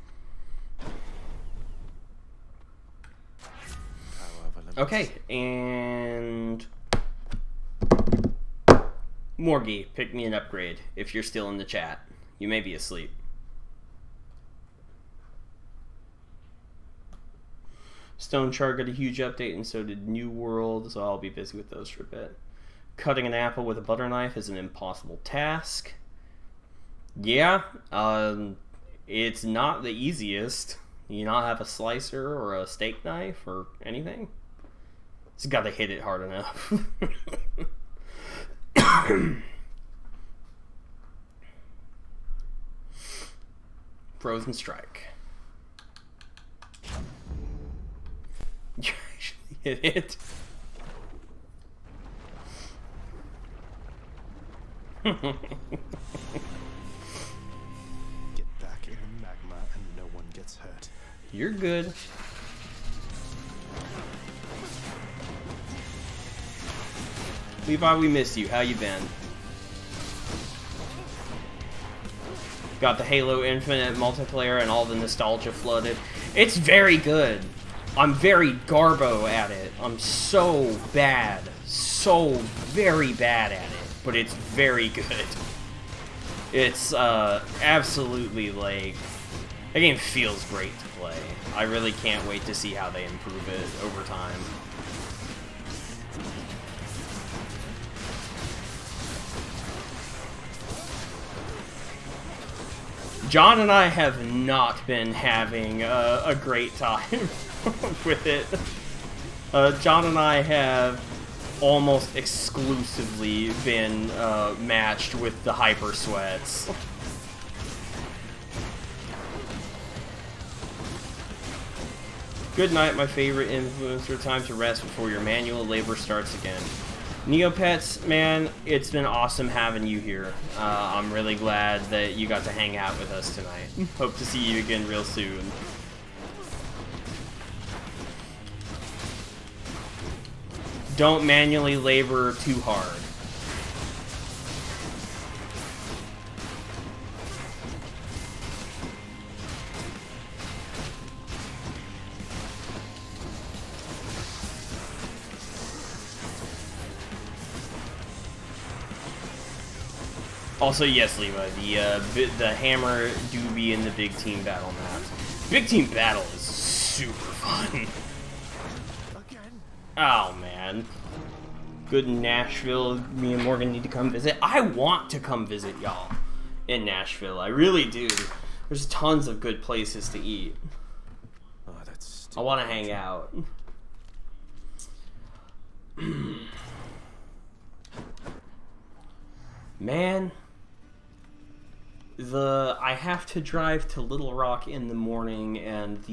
A: Okay, and Morgie, pick me an upgrade if you're still in the chat. You may be asleep. Stone Char got a huge update, and so did New World, so I'll be busy with those for a bit. Cutting an apple with a butter knife is an impossible task. Yeah, it's not the easiest. You not have a slicer or a steak knife or anything? Just gotta hit it hard enough. Frozen Strike. You actually hit it.
B: Get back in the magma and no one gets hurt.
A: You're good. Levi, we miss you. How you been? Got the Halo Infinite multiplayer and all the nostalgia flooded. It's very good. I'm very garbo at it. I'm so bad. So very bad at it. But it's very good. It's absolutely like... The game feels great to play. I really can't wait to see how they improve it over time. John and I have not been having a great time with it. John and I have almost exclusively been matched with the Hyper Sweats. Good night, my favorite influencer. Time to rest before your manual labor starts again. Neopets, man, it's been awesome having you here. I'm really glad that you got to hang out with us tonight. Hope to see you again real soon. Don't manually labor too hard. Also, yes, Leva, the hammer do be in the big team battle map. Big team battle is super fun. Oh, man. Good in Nashville. Me and Morgan need to come visit. I want to come visit y'all in Nashville. I really do. There's tons of good places to eat.
B: Oh, that's
A: I want to hang out. Man. I have to drive to Little Rock in the morning, and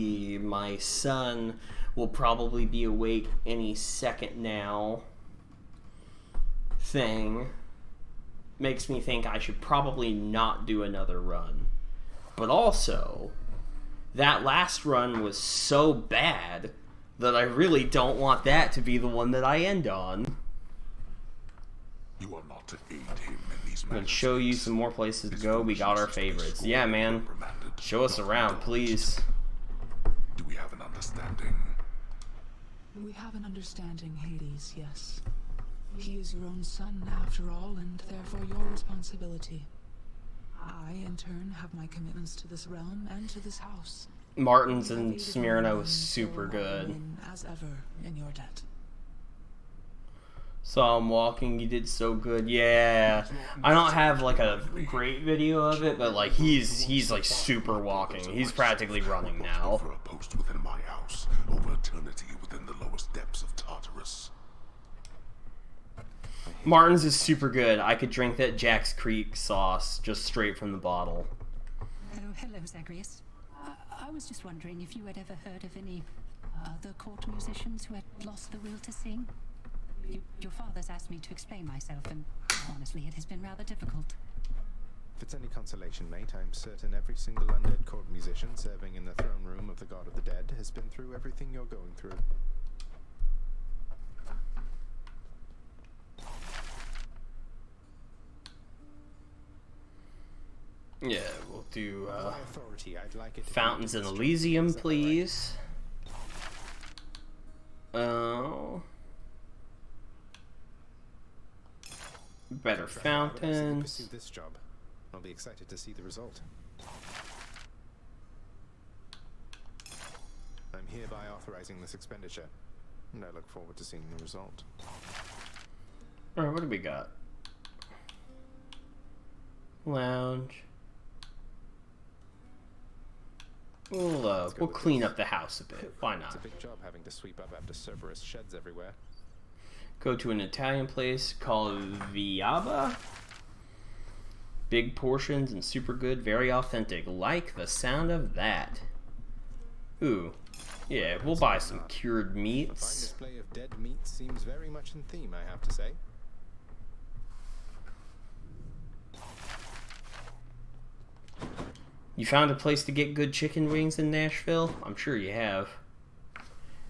A: my son will probably be awake any second now. Thing makes me think I should probably not do another run. But also, that last run was so bad that I really don't want that to be the one that I end on.
J: You are not to aid him in these
A: I'm gonna show you some more places to go. We got our favorites. Yeah, man. Show us around, please.
J: Do we have an understanding?
C: We have an understanding, Hades, yes. He is your own son, after all, and therefore your responsibility. I, in turn, have my commitments to this realm and to this house.
A: Martin's in Smyrna was super good.
C: As ever, in your debt.
A: Saw him walking, you did so good. Yeah. I don't have like a great video of it, but like he's like super walking. He's practically running now.
J: Over a post within my house, over eternity within the lowest depths of Tartarus.
A: Martin's is super good. I could drink that Jack's Creek sauce just straight from the bottle.
P: Oh, hello, Zagreus. I was just wondering if you had ever heard of any other court musicians who had lost the will to sing. Your father's asked me to explain myself, and honestly, it has been rather difficult.
B: If it's any consolation, mate, I'm certain every single undead court musician serving in the throne room of the God of the Dead has been through everything you're going through.
A: Yeah, we'll do
B: By authority, I'd like it
A: Fountains in Elysium, please. Oh. Better fountains.
B: Pursue this job. I'll be excited to see the result. I'm hereby authorizing this expenditure, and I look forward to seeing the result.
A: Alright, what do we got? Lounge. We'll clean up the house a bit. Why not?
B: It's a big job having to sweep up after Cerberus sheds everywhere.
A: Go to an Italian place called Viaba. Big portions and super good, very authentic. Like the sound of that. Ooh. Yeah, we'll buy some cured
B: A fine
A: meats.
B: display of dead meat seems very much in theme, I have to say.
A: You found a place to get good chicken wings in Nashville? I'm sure you have.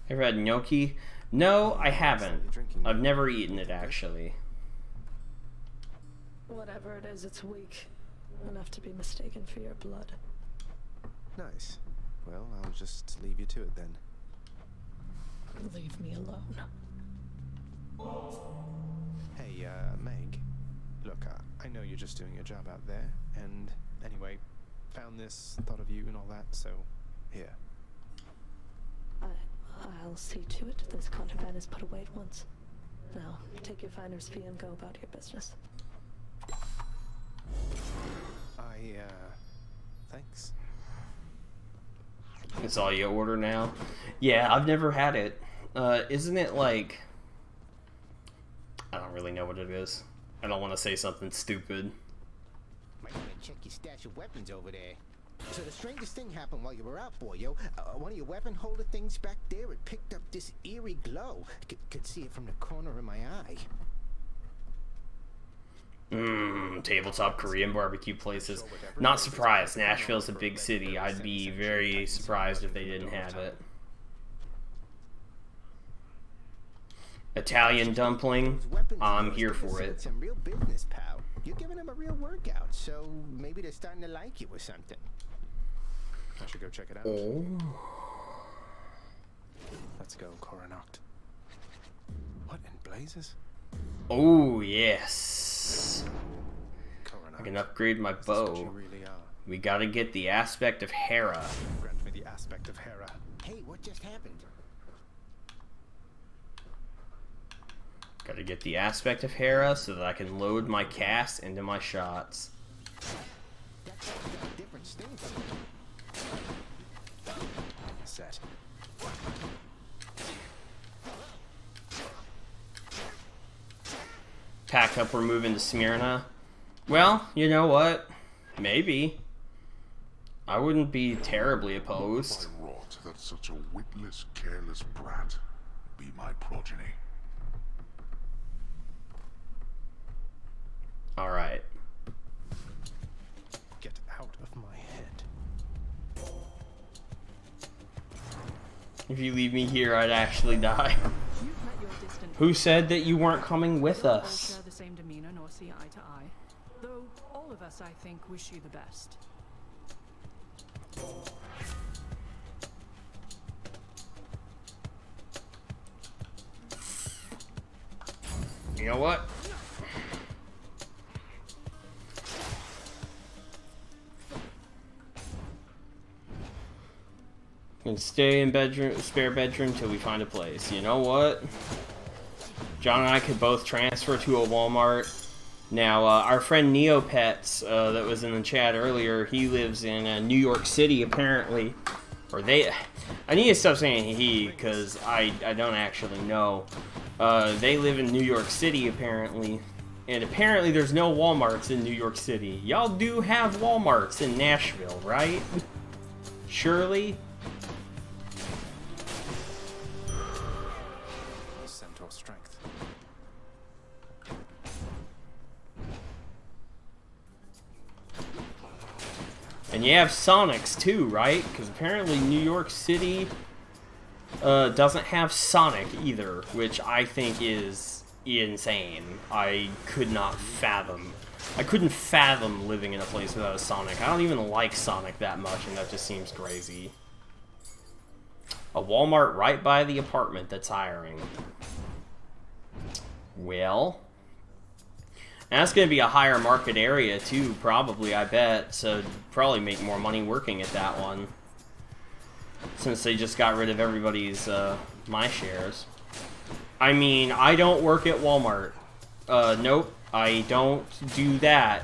A: Ever had gnocchi? No, I haven't. I've never eaten it, actually.
G: Whatever it is, it's weak. Enough to be mistaken for your blood.
B: Nice. Well, I'll just leave you to it then.
G: Leave me alone.
B: Hey, Meg. Look, I know you're just doing your job out there, and anyway, found this, thought of you and all that, so here.
G: I'll see to it this contraband is put away at once. Now, take your finder's fee and go about your business.
B: Thanks.
A: It's all you order now? Yeah, I've never had it. Isn't it like... I don't really know what it is. I don't want to say something stupid.
K: Might want to check your stash of weapons over there. So the strangest thing happened while you were out, boy, yo. One of your weapon holder things back there, it picked up this eerie glow. Could see it from the corner of my eye.
A: Tabletop Korean barbecue places. Not surprised. Nashville's a big city. I'd be very surprised if they didn't have it. Italian dumpling. I'm here for it.
K: Some real business, pal. You're giving them a real workout, so maybe they're starting to like you or something.
B: I should go check it out.
A: Oh.
B: Let's go, Coronacht. What in blazes?
A: Oh, yes. I can upgrade my bow. We gotta get the aspect of Hera.
B: Grant me the aspect of Hera.
K: Hey, what just happened?
A: Gotta get the aspect of Hera so that I can load my cast into my shots.
K: That's got a different sting from it.
B: Set.
A: Pack up, we're moving to Smyrna. Well, you know what? Maybe. I wouldn't be terribly opposed.
J: I wrought that such a witless, careless brat be my progeny.
A: Alright.
B: Get out of my head.
A: If you leave me here, I'd actually die. Who said that you weren't coming with us?
L: Share the same demeanor nor see eye to eye. Though all of us, I think, wish you the best.
A: You know what? Can stay in spare bedroom till we find a place. You know what? John and I could both transfer to a Walmart. Now, our friend Neopets, that was in the chat earlier, he lives in New York City, apparently. Or they... I need to stop saying he, because I don't actually know. They live in New York City, apparently. And apparently there's no Walmarts in New York City. Y'all do have Walmarts in Nashville, right? Surely?
B: Centaur strength.
A: And you have Sonics too, right? Because apparently New York City doesn't have Sonic either, which I think is insane. I couldn't fathom living in a place without a Sonic. I don't even like Sonic that much, and that just seems crazy. A Walmart right by the apartment that's hiring. Well... And that's going to be a higher market area too, probably, I bet. So probably make more money working at that one. Since they just got rid of everybody's, my shares. I mean, I don't work at Walmart. Nope, I don't do that.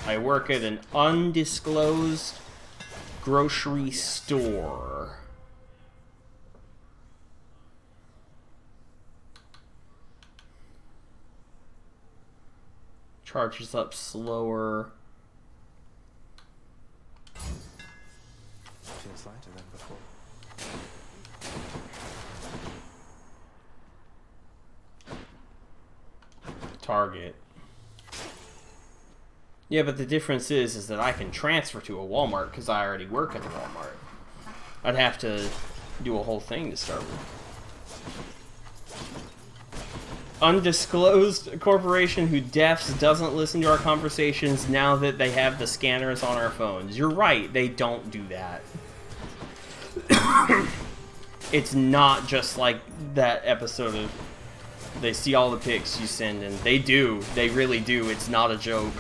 A: I work at an undisclosed grocery store. Charges up slower.
B: was lighter than before.
A: Target. Yeah, but the difference is that I can transfer to a Walmart because I already work at the Walmart. I'd have to do a whole thing to start with. Undisclosed corporation who defs doesn't listen to our conversations now that they have the scanners on our phones. You're right, they don't do that. It's not just like that episode of they see all the pics you send, and they do. They really do. It's not a joke.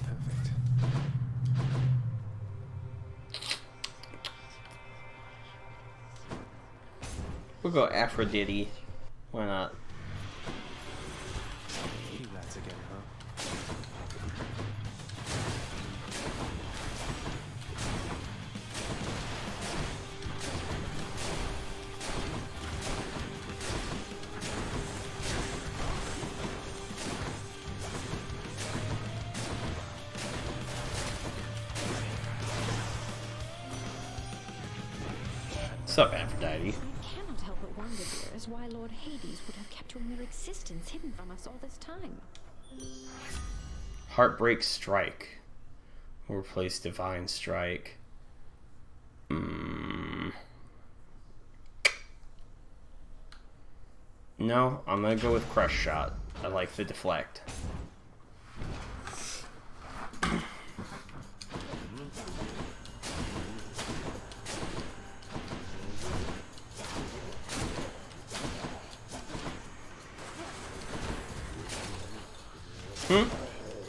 B: Perfect.
A: We'll go Aphrodite. Why not?
B: You lads again, huh?
A: What's up, Aphrodite?
O: I cannot help but wonder, dear, as why Lord Hades would have kept your mere existence hidden from us all this time.
A: Heartbreak Strike. We'll replace Divine Strike. No, I'm gonna go with Crush Shot. I like the deflect.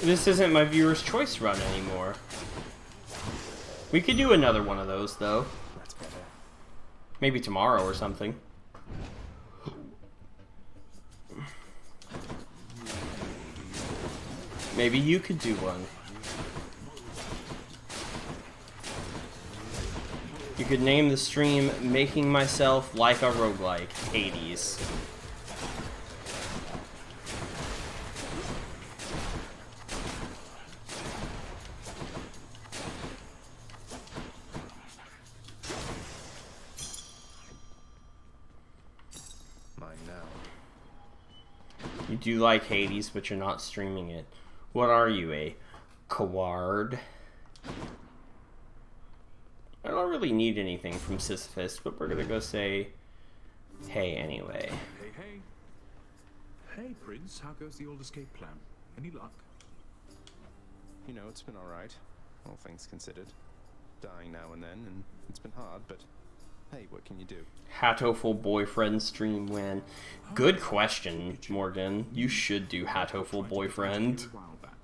A: This isn't my viewer's choice run anymore. We could do another one of those, though.
B: That's better.
A: Maybe tomorrow or something. Maybe you could do one. You could name the stream Making Myself Like a Roguelike, Hades.
B: Mine now.
A: You do like Hades, but you're not streaming it. What are you, a coward? I don't really need anything from Sisyphus, but we're gonna go say hey anyway.
F: Hey, hey. Hey, Prince, how goes the old escape plan? Any luck?
B: You know, it's been alright, all things considered. Dying now and then, and it's been hard, but hey, what can you do?
A: Hatoful boyfriend stream win. Good question, Morgan. You should do Hatoful boyfriend.
F: A while back,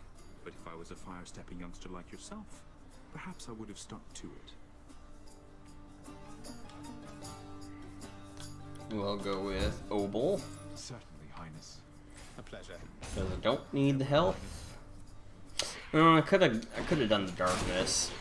F: but if I was a fire-stepping youngster like yourself, perhaps I would have stuck to it.
A: We'll go with Obel.
F: Certainly, Highness.
B: A pleasure.
A: Because I don't need the health. I could have done the darkness.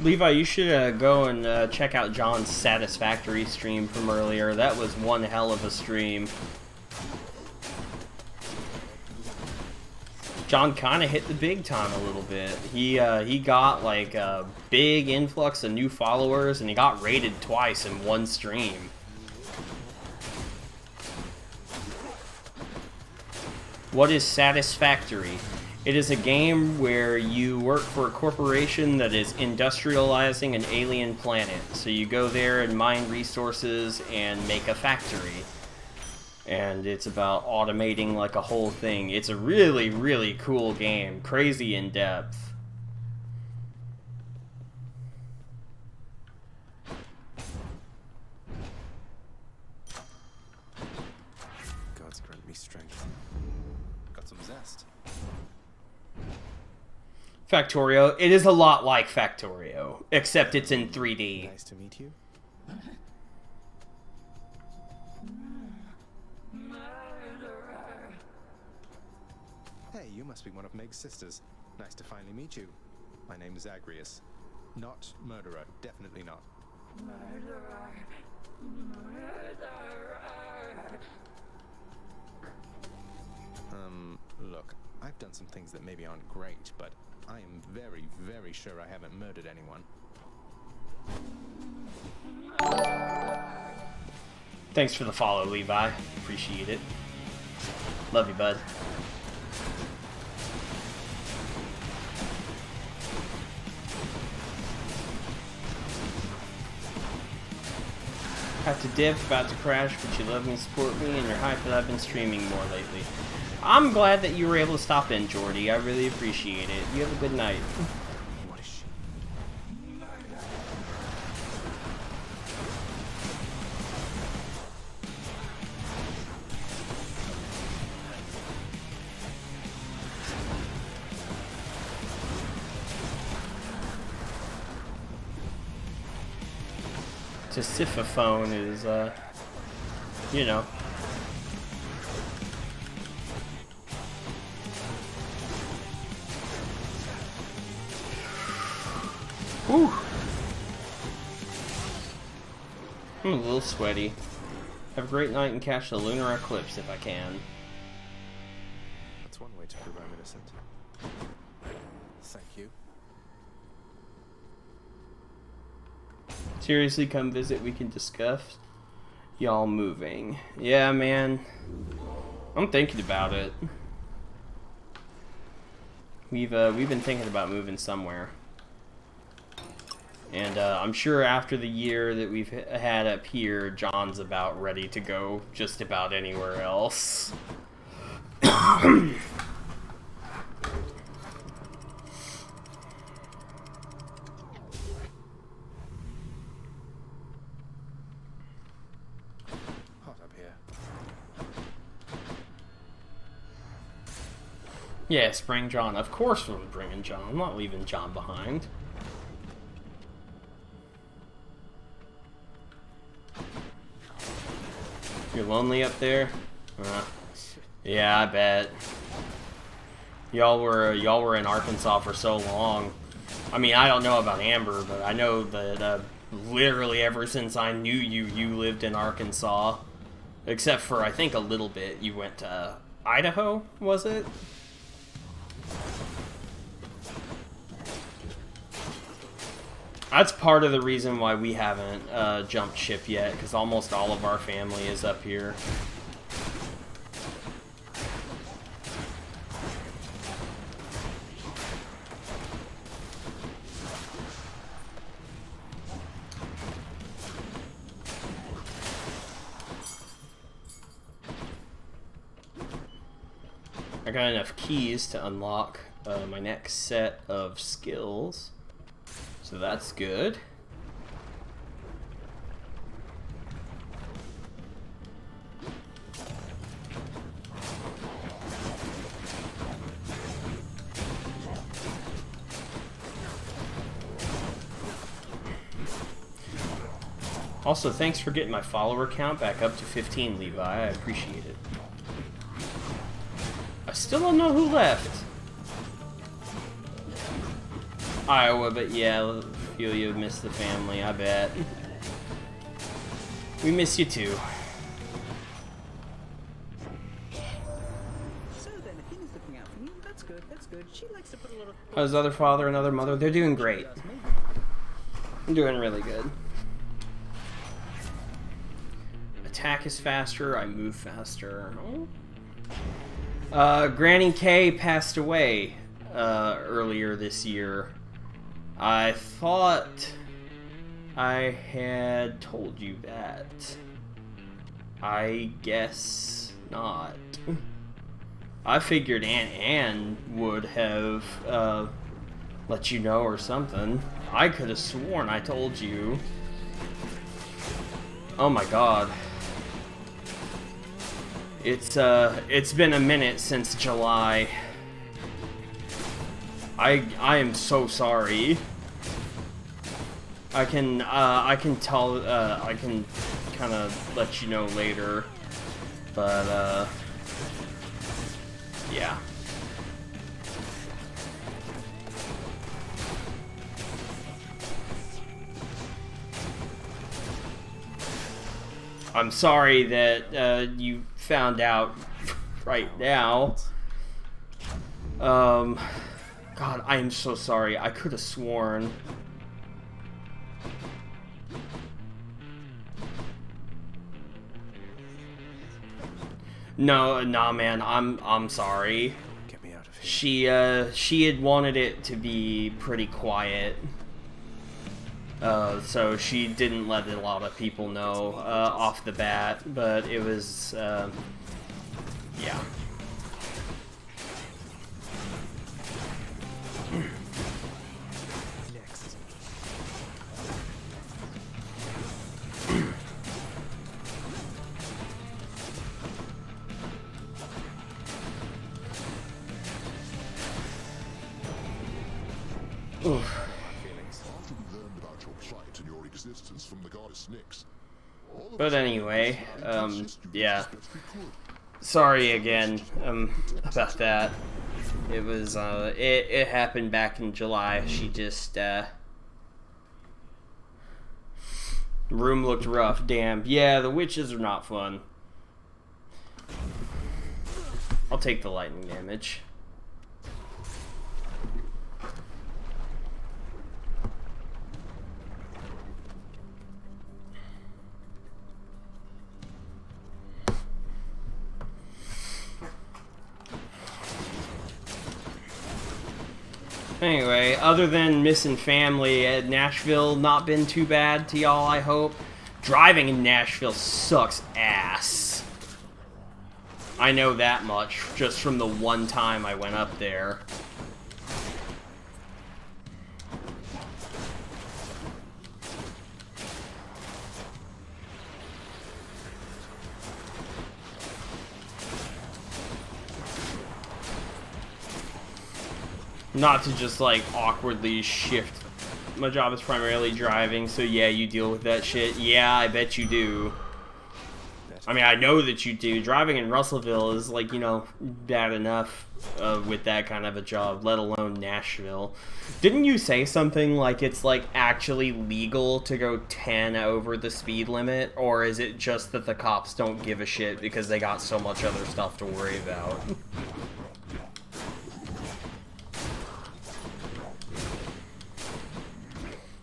A: Levi, you should go and check out John's Satisfactory stream from earlier. That was one hell of a stream. John kind of hit the big time a little bit. He got like a big influx of new followers, and he got rated twice in one stream. What is Satisfactory? It is a game where you work for a corporation that is industrializing an alien planet. So you go there and mine resources and make a factory. And it's about automating like a whole thing. It's a really, really cool game. Crazy in depth.
B: Gods grant me strength. Got some zest.
A: Factorio. It is a lot like Factorio, except it's in 3D.
B: Nice to meet you. Hey, you must be one of Meg's sisters. Nice to finally meet you. My name is Zagreus. Not murderer, definitely not.
L: Murderer.
B: Look, I've done some things that maybe aren't great, but I am very, very sure I haven't murdered anyone.
A: Thanks for the follow, Levi. Appreciate it. Love you, bud. Have to dip, about to crash, but you love me, support me, and you're hyped that I've been streaming more lately. I'm glad that you were able to stop in, Jordy. I really appreciate it. You have a good night.
B: What is she?
A: Tisiphone is, you know. Whew. I'm a little sweaty. Have a great night and catch the lunar eclipse if I can.
B: That's one way to prove I'm innocent. Thank you.
A: Seriously, come visit. We can discuss y'all moving. Yeah, man. I'm thinking about it. We've been thinking about moving somewhere. And I'm sure after the year that we've had up here, John's about ready to go just about anywhere else.
B: Hot up here.
A: Yes, bring John. Of course we're bringing John. I'm not leaving John behind. You're lonely up there? Yeah, I bet. Y'all were in Arkansas for so long. I mean, I don't know about Amber, but I know that literally ever since I knew you, you lived in Arkansas. Except for, I think, a little bit. You went to Idaho, was it? That's part of the reason why we haven't jumped ship yet, because almost all of our family is up here. I got enough keys to unlock my next set of skills. So that's good. Also, thanks for getting my follower count back up to 15, Levi. I appreciate it. I still don't know who left. Iowa, but yeah, feel you miss the family, I bet. We miss you too.
H: So then, Athena's looking out for you. That's good, that's good. She likes to put a little...
A: How's other father and other mother? They're doing great. I'm doing really good. Attack is faster, I move faster. Granny K passed away earlier this year. I thought I had told you that. I guess not. I figured Aunt Anne would have let you know or something. I could have sworn I told you. Oh my god. It's been a minute since July. I am so sorry. I can tell, I can kind of let you know later, but, yeah. I'm sorry that, you found out right now. God, I am so sorry. I could have sworn. No, nah, man. I'm sorry.
B: Get me out of here.
A: She had wanted it to be pretty quiet. So she didn't let a lot of people know off the bat, but it was yeah.
B: Next.
A: Oof. But anyway, yeah. Sorry again, about that. It was, it happened back in July. She just, room looked rough, damn. Yeah, the witches are not fun. I'll take the lightning damage. Anyway, other than missing family at Nashville, not been too bad to y'all, I hope. Driving in Nashville sucks ass. I know that much, just from the one time I went up there. Not to just, like, awkwardly shift. My job is primarily driving, so yeah, you deal with that shit. Yeah, I bet you do. I mean, I know that you do. Driving in Russellville is, like, you know, bad enough with that kind of a job, let alone Nashville. Didn't you say something like it's, like, actually legal to go 10 over the speed limit? Or is it just that the cops don't give a shit because they got so much other stuff to worry about?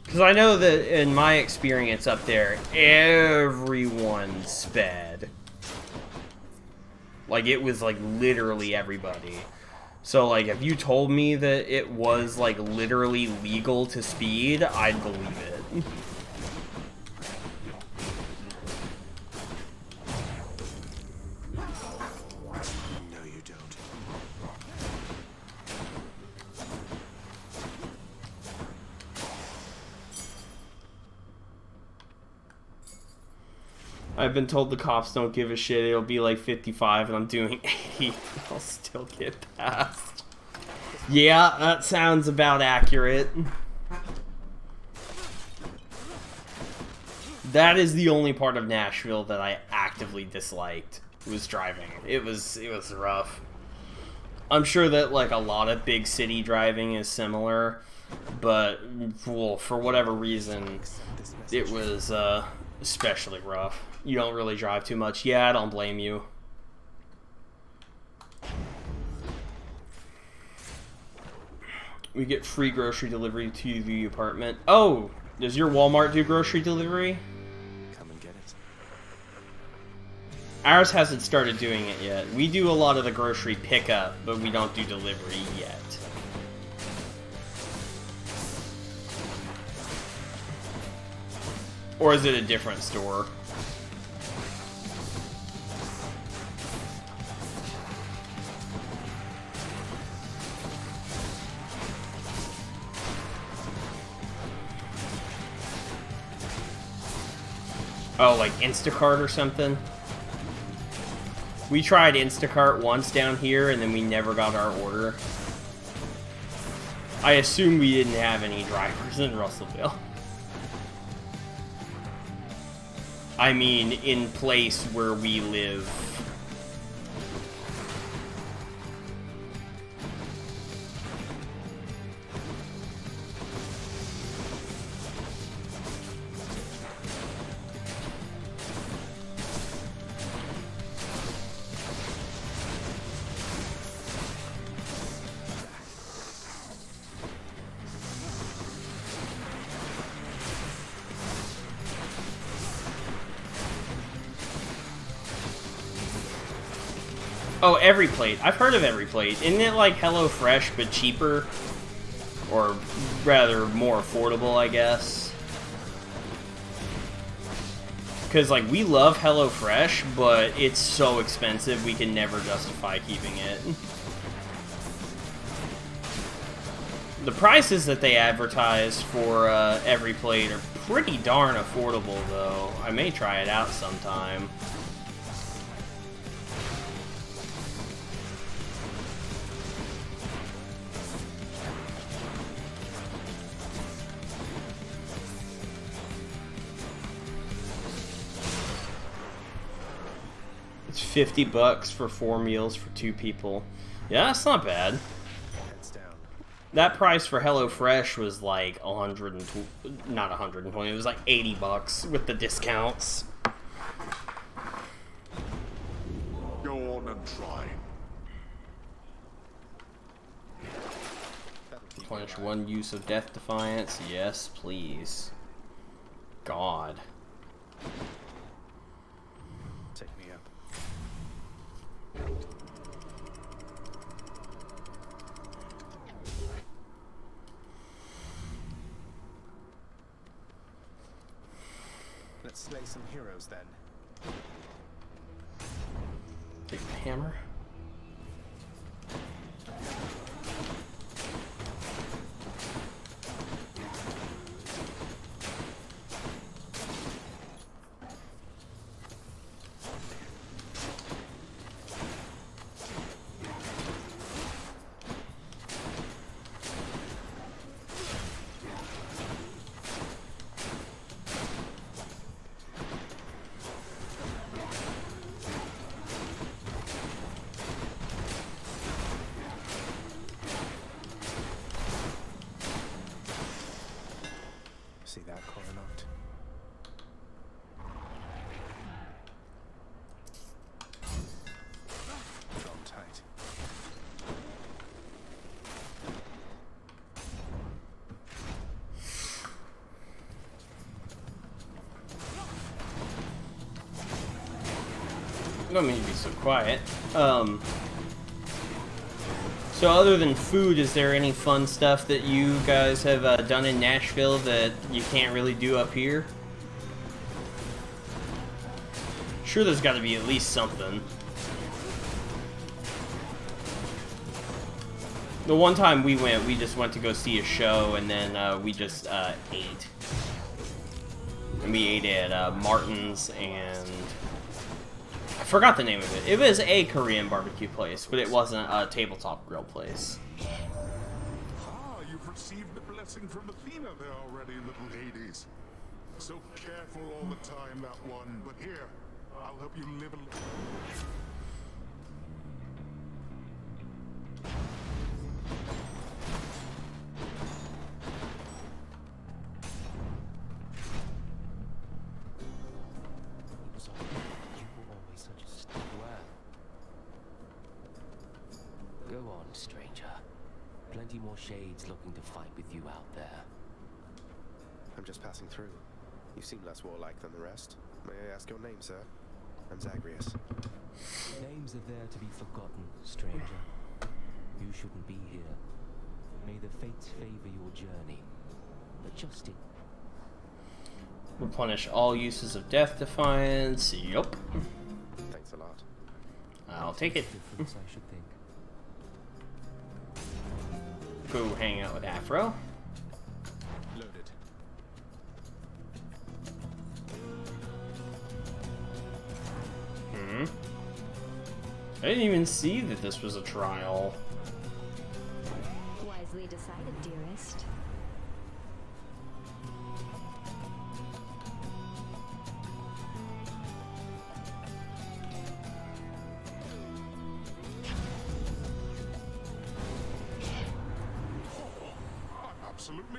A: Because I know that in my experience up there, everyone sped. Like, it was, like, literally everybody. So, like, if you told me that it was, like, literally legal to speed, I'd believe it.
B: No, you don't.
A: I've been told the cops don't give a shit. It'll be like 55 and I'm doing 80. I'll still get past. Yeah, that sounds about accurate. That is the only part of Nashville that I actively disliked, was driving. It was rough. I'm sure that, like, a lot of big city driving is similar, but, well, for whatever reason, it was especially rough. You don't really drive too much. Yeah, I don't blame you. We get free grocery delivery to the apartment. Oh, does your Walmart do grocery delivery?
B: Come and get it.
A: Ours hasn't started doing it yet. We do a lot of the grocery pickup, but we don't do delivery yet. Or is it a different store? Oh, like Instacart or something? We tried Instacart once down here, and then we never got our order. I assume we didn't have any drivers in Russellville. I mean, in place where we live. Oh, Every Plate. I've heard of Every Plate. Isn't it like HelloFresh, but cheaper? Or rather, more affordable, I guess. Because, like, we love HelloFresh, but it's so expensive we can never justify keeping it. The prices that they advertise for Every Plate are pretty darn affordable, though. I may try it out sometime. It's $50 for 4 meals for 2 people. Yeah, that's not bad. That price for HelloFresh was like 120, not 120. It was like $80 with the discounts.
J: Go on and try.
A: Punish 1 use of Death Defiance. Yes, please. God.
B: Take me up. Let's slay some heroes then.
A: Take the hammer.
B: See that, Coronaut? Drawn tight.
A: Don't mean to be so quiet. So other than food, is there any fun stuff that you guys have done in Nashville that you can't really do up here? Sure, there's got to be at least something. The one time we went, we just went to go see a show, and then we just ate. And we ate at Martin's, and I forgot the name of it. It was a Korean barbecue place, but it wasn't a tabletop grill place.
J: Ah, you've received the blessing from Athena there already, little ladies. So careful all the time, that one. But here, I'll help you live a little.
R: Go on, stranger. Plenty more shades looking to fight with you out there.
B: I'm just passing through. You seem less warlike than the rest. May I ask your name, sir? I'm Zagreus.
R: Names are there to be forgotten, stranger. You shouldn't be here. May the fates favor your journey. But just in.
A: Replenish all uses of Death Defiance. Yup.
B: Thanks a lot.
A: I'll take it.
R: Difference, I should think.
A: Go hang out with Afro.
B: Loaded.
A: I didn't even see that this was a trial.
O: Wisely decided, dearest.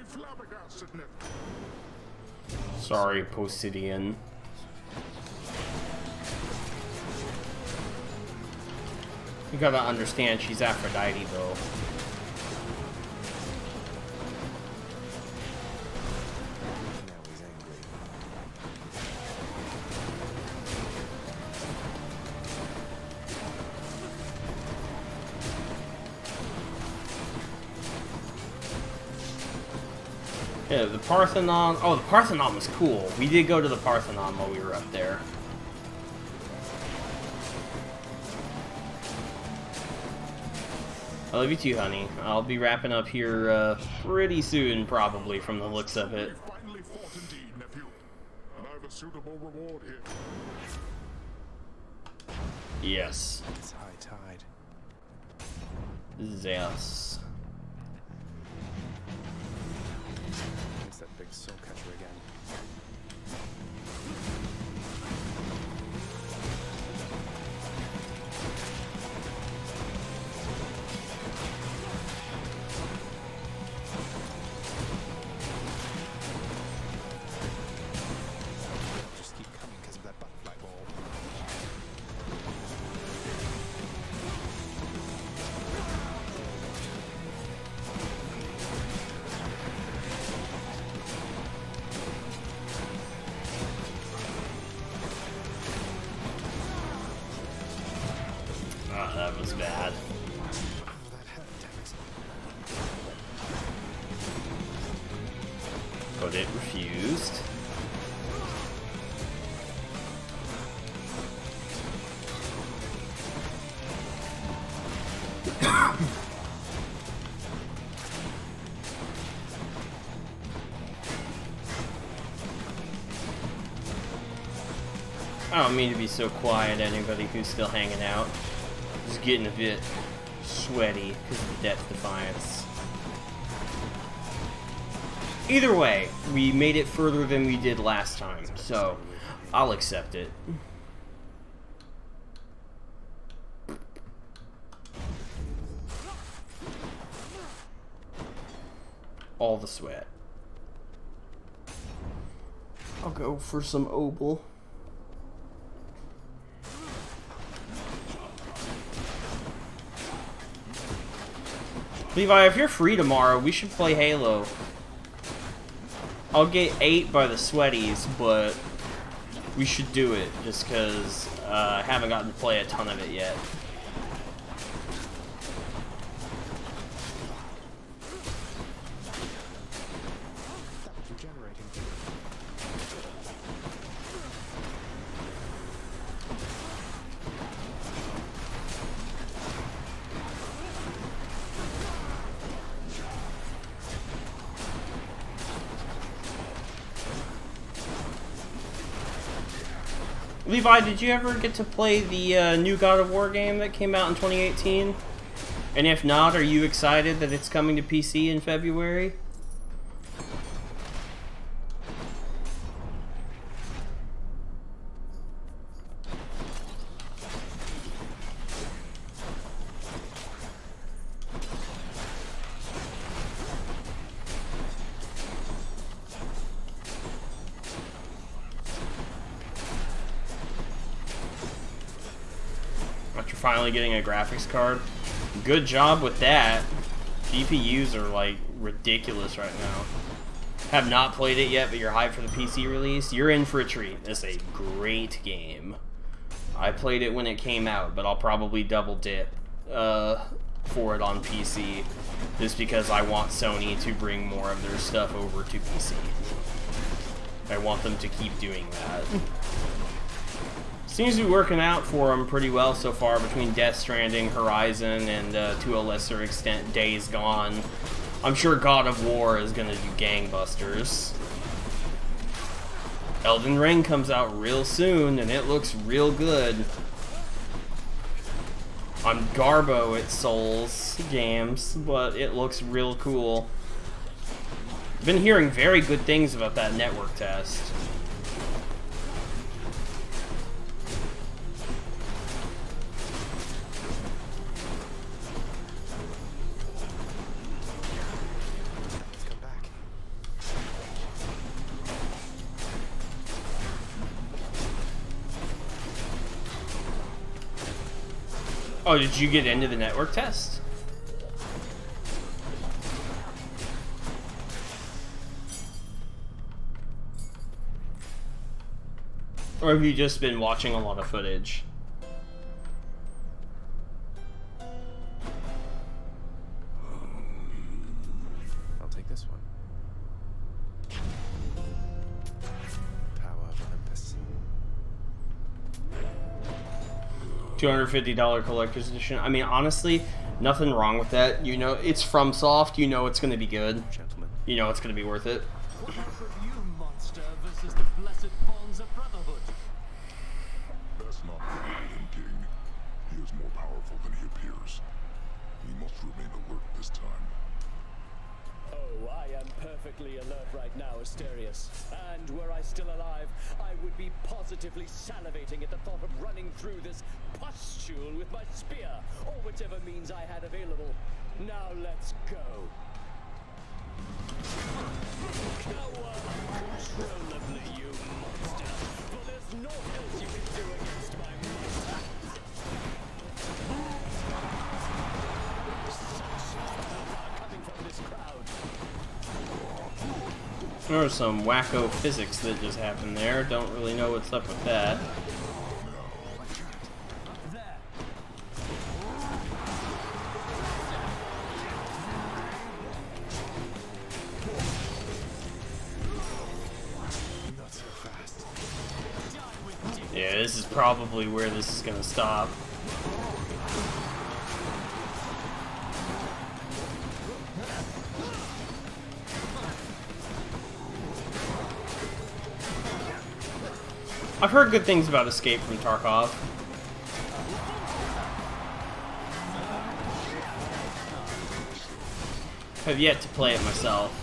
J: flabbergasted, nephew.
A: Sorry, Posidian. You gotta understand, she's Aphrodite, though. Yeah, the Parthenon. Oh, the Parthenon was cool. We did go to the Parthenon while we were up there. I love you too, honey. I'll be wrapping up here pretty soon, probably, from the looks of it.
J: Finally fought indeed, nephew. And I've a suitable reward here.
A: Yes.
B: It's high tide.
A: Yes.
B: It's that big soul catcher again. Just keep coming because of that butterfly ball.
A: Oh, that was bad. But it refused. I don't mean to be so quiet, anybody who's still hanging out. Just getting a bit sweaty because of the Death Defiance. Either way, we made it further than we did last time, so I'll accept it. All the sweat. I'll go for some Obel. Levi, if you're free tomorrow, we should play Halo. I'll get 8 by the sweaties, but we should do it just because I haven't gotten to play a ton of it yet. Levi, did you ever get to play the new God of War game that came out in 2018? And if not, are you excited that it's coming to PC in February? After finally getting a graphics card. Good job with that. GPUs are like ridiculous right now. Have not played it yet, but you're hyped for the PC release. You're in for a treat. It's a great game. I played it when it came out, but I'll probably double dip for it on PC. Just because I want Sony to bring more of their stuff over to PC. I want them to keep doing that. Seems to be working out for them pretty well so far between Death Stranding, Horizon, and to a lesser extent Days Gone. I'm sure God of War is going to do gangbusters. Elden Ring comes out real soon and it looks real good. I'm Garbo at Souls Games, but it looks real cool. Been hearing very good things about that network test. Oh, did you get into the network test? Or have you just been watching a lot of footage?
B: I'll take this one. Power of Olympus.
A: $250 collector's edition. I mean, honestly, nothing wrong with that. You know, it's FromSoft. You know it's going to be good.
B: Gentlemen.
A: You know it's going to be worth it.
N: What of you, monster, versus the blessed bonds of brotherhood?
J: That's not him, King. He is more powerful than he appears. We must remain alert this time.
S: Oh, I am perfectly alert right now, Asterius. And were I still alive, I would be positively salivating at the thought of running through this pustule with my spear, or whichever means I had available. Now let's go. Cower uncontrollably, you monster, for there's naught else you can do against my might. Coming from this crowd.
A: There was some wacko physics that just happened there. Don't really know what's up with that. Yeah, this is probably where this is gonna stop. I've heard good things about Escape from Tarkov. Have yet to play it myself.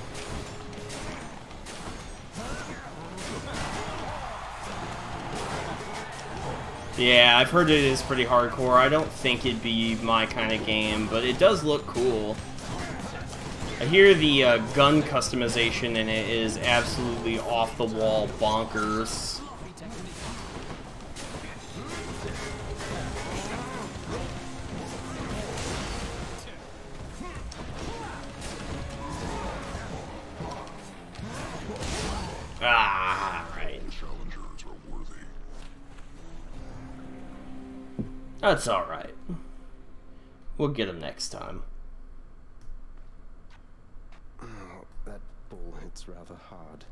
A: Yeah, I've heard it is pretty hardcore. I don't think it'd be my kind of game, but it does look cool. I hear the gun customization in it is absolutely off-the-wall bonkers. Ah, right.
J: Challengers are worthy.
A: That's alright. We'll get him next time.
B: Oh, that ball hits rather hard.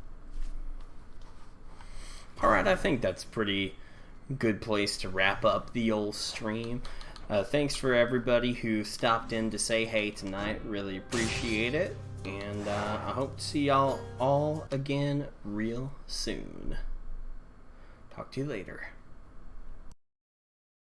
A: Alright, I think that's a pretty good place to wrap up the old stream. Thanks for everybody who stopped in to say hey tonight. Really appreciate it. And I hope to see y'all all again real soon. Talk to you later.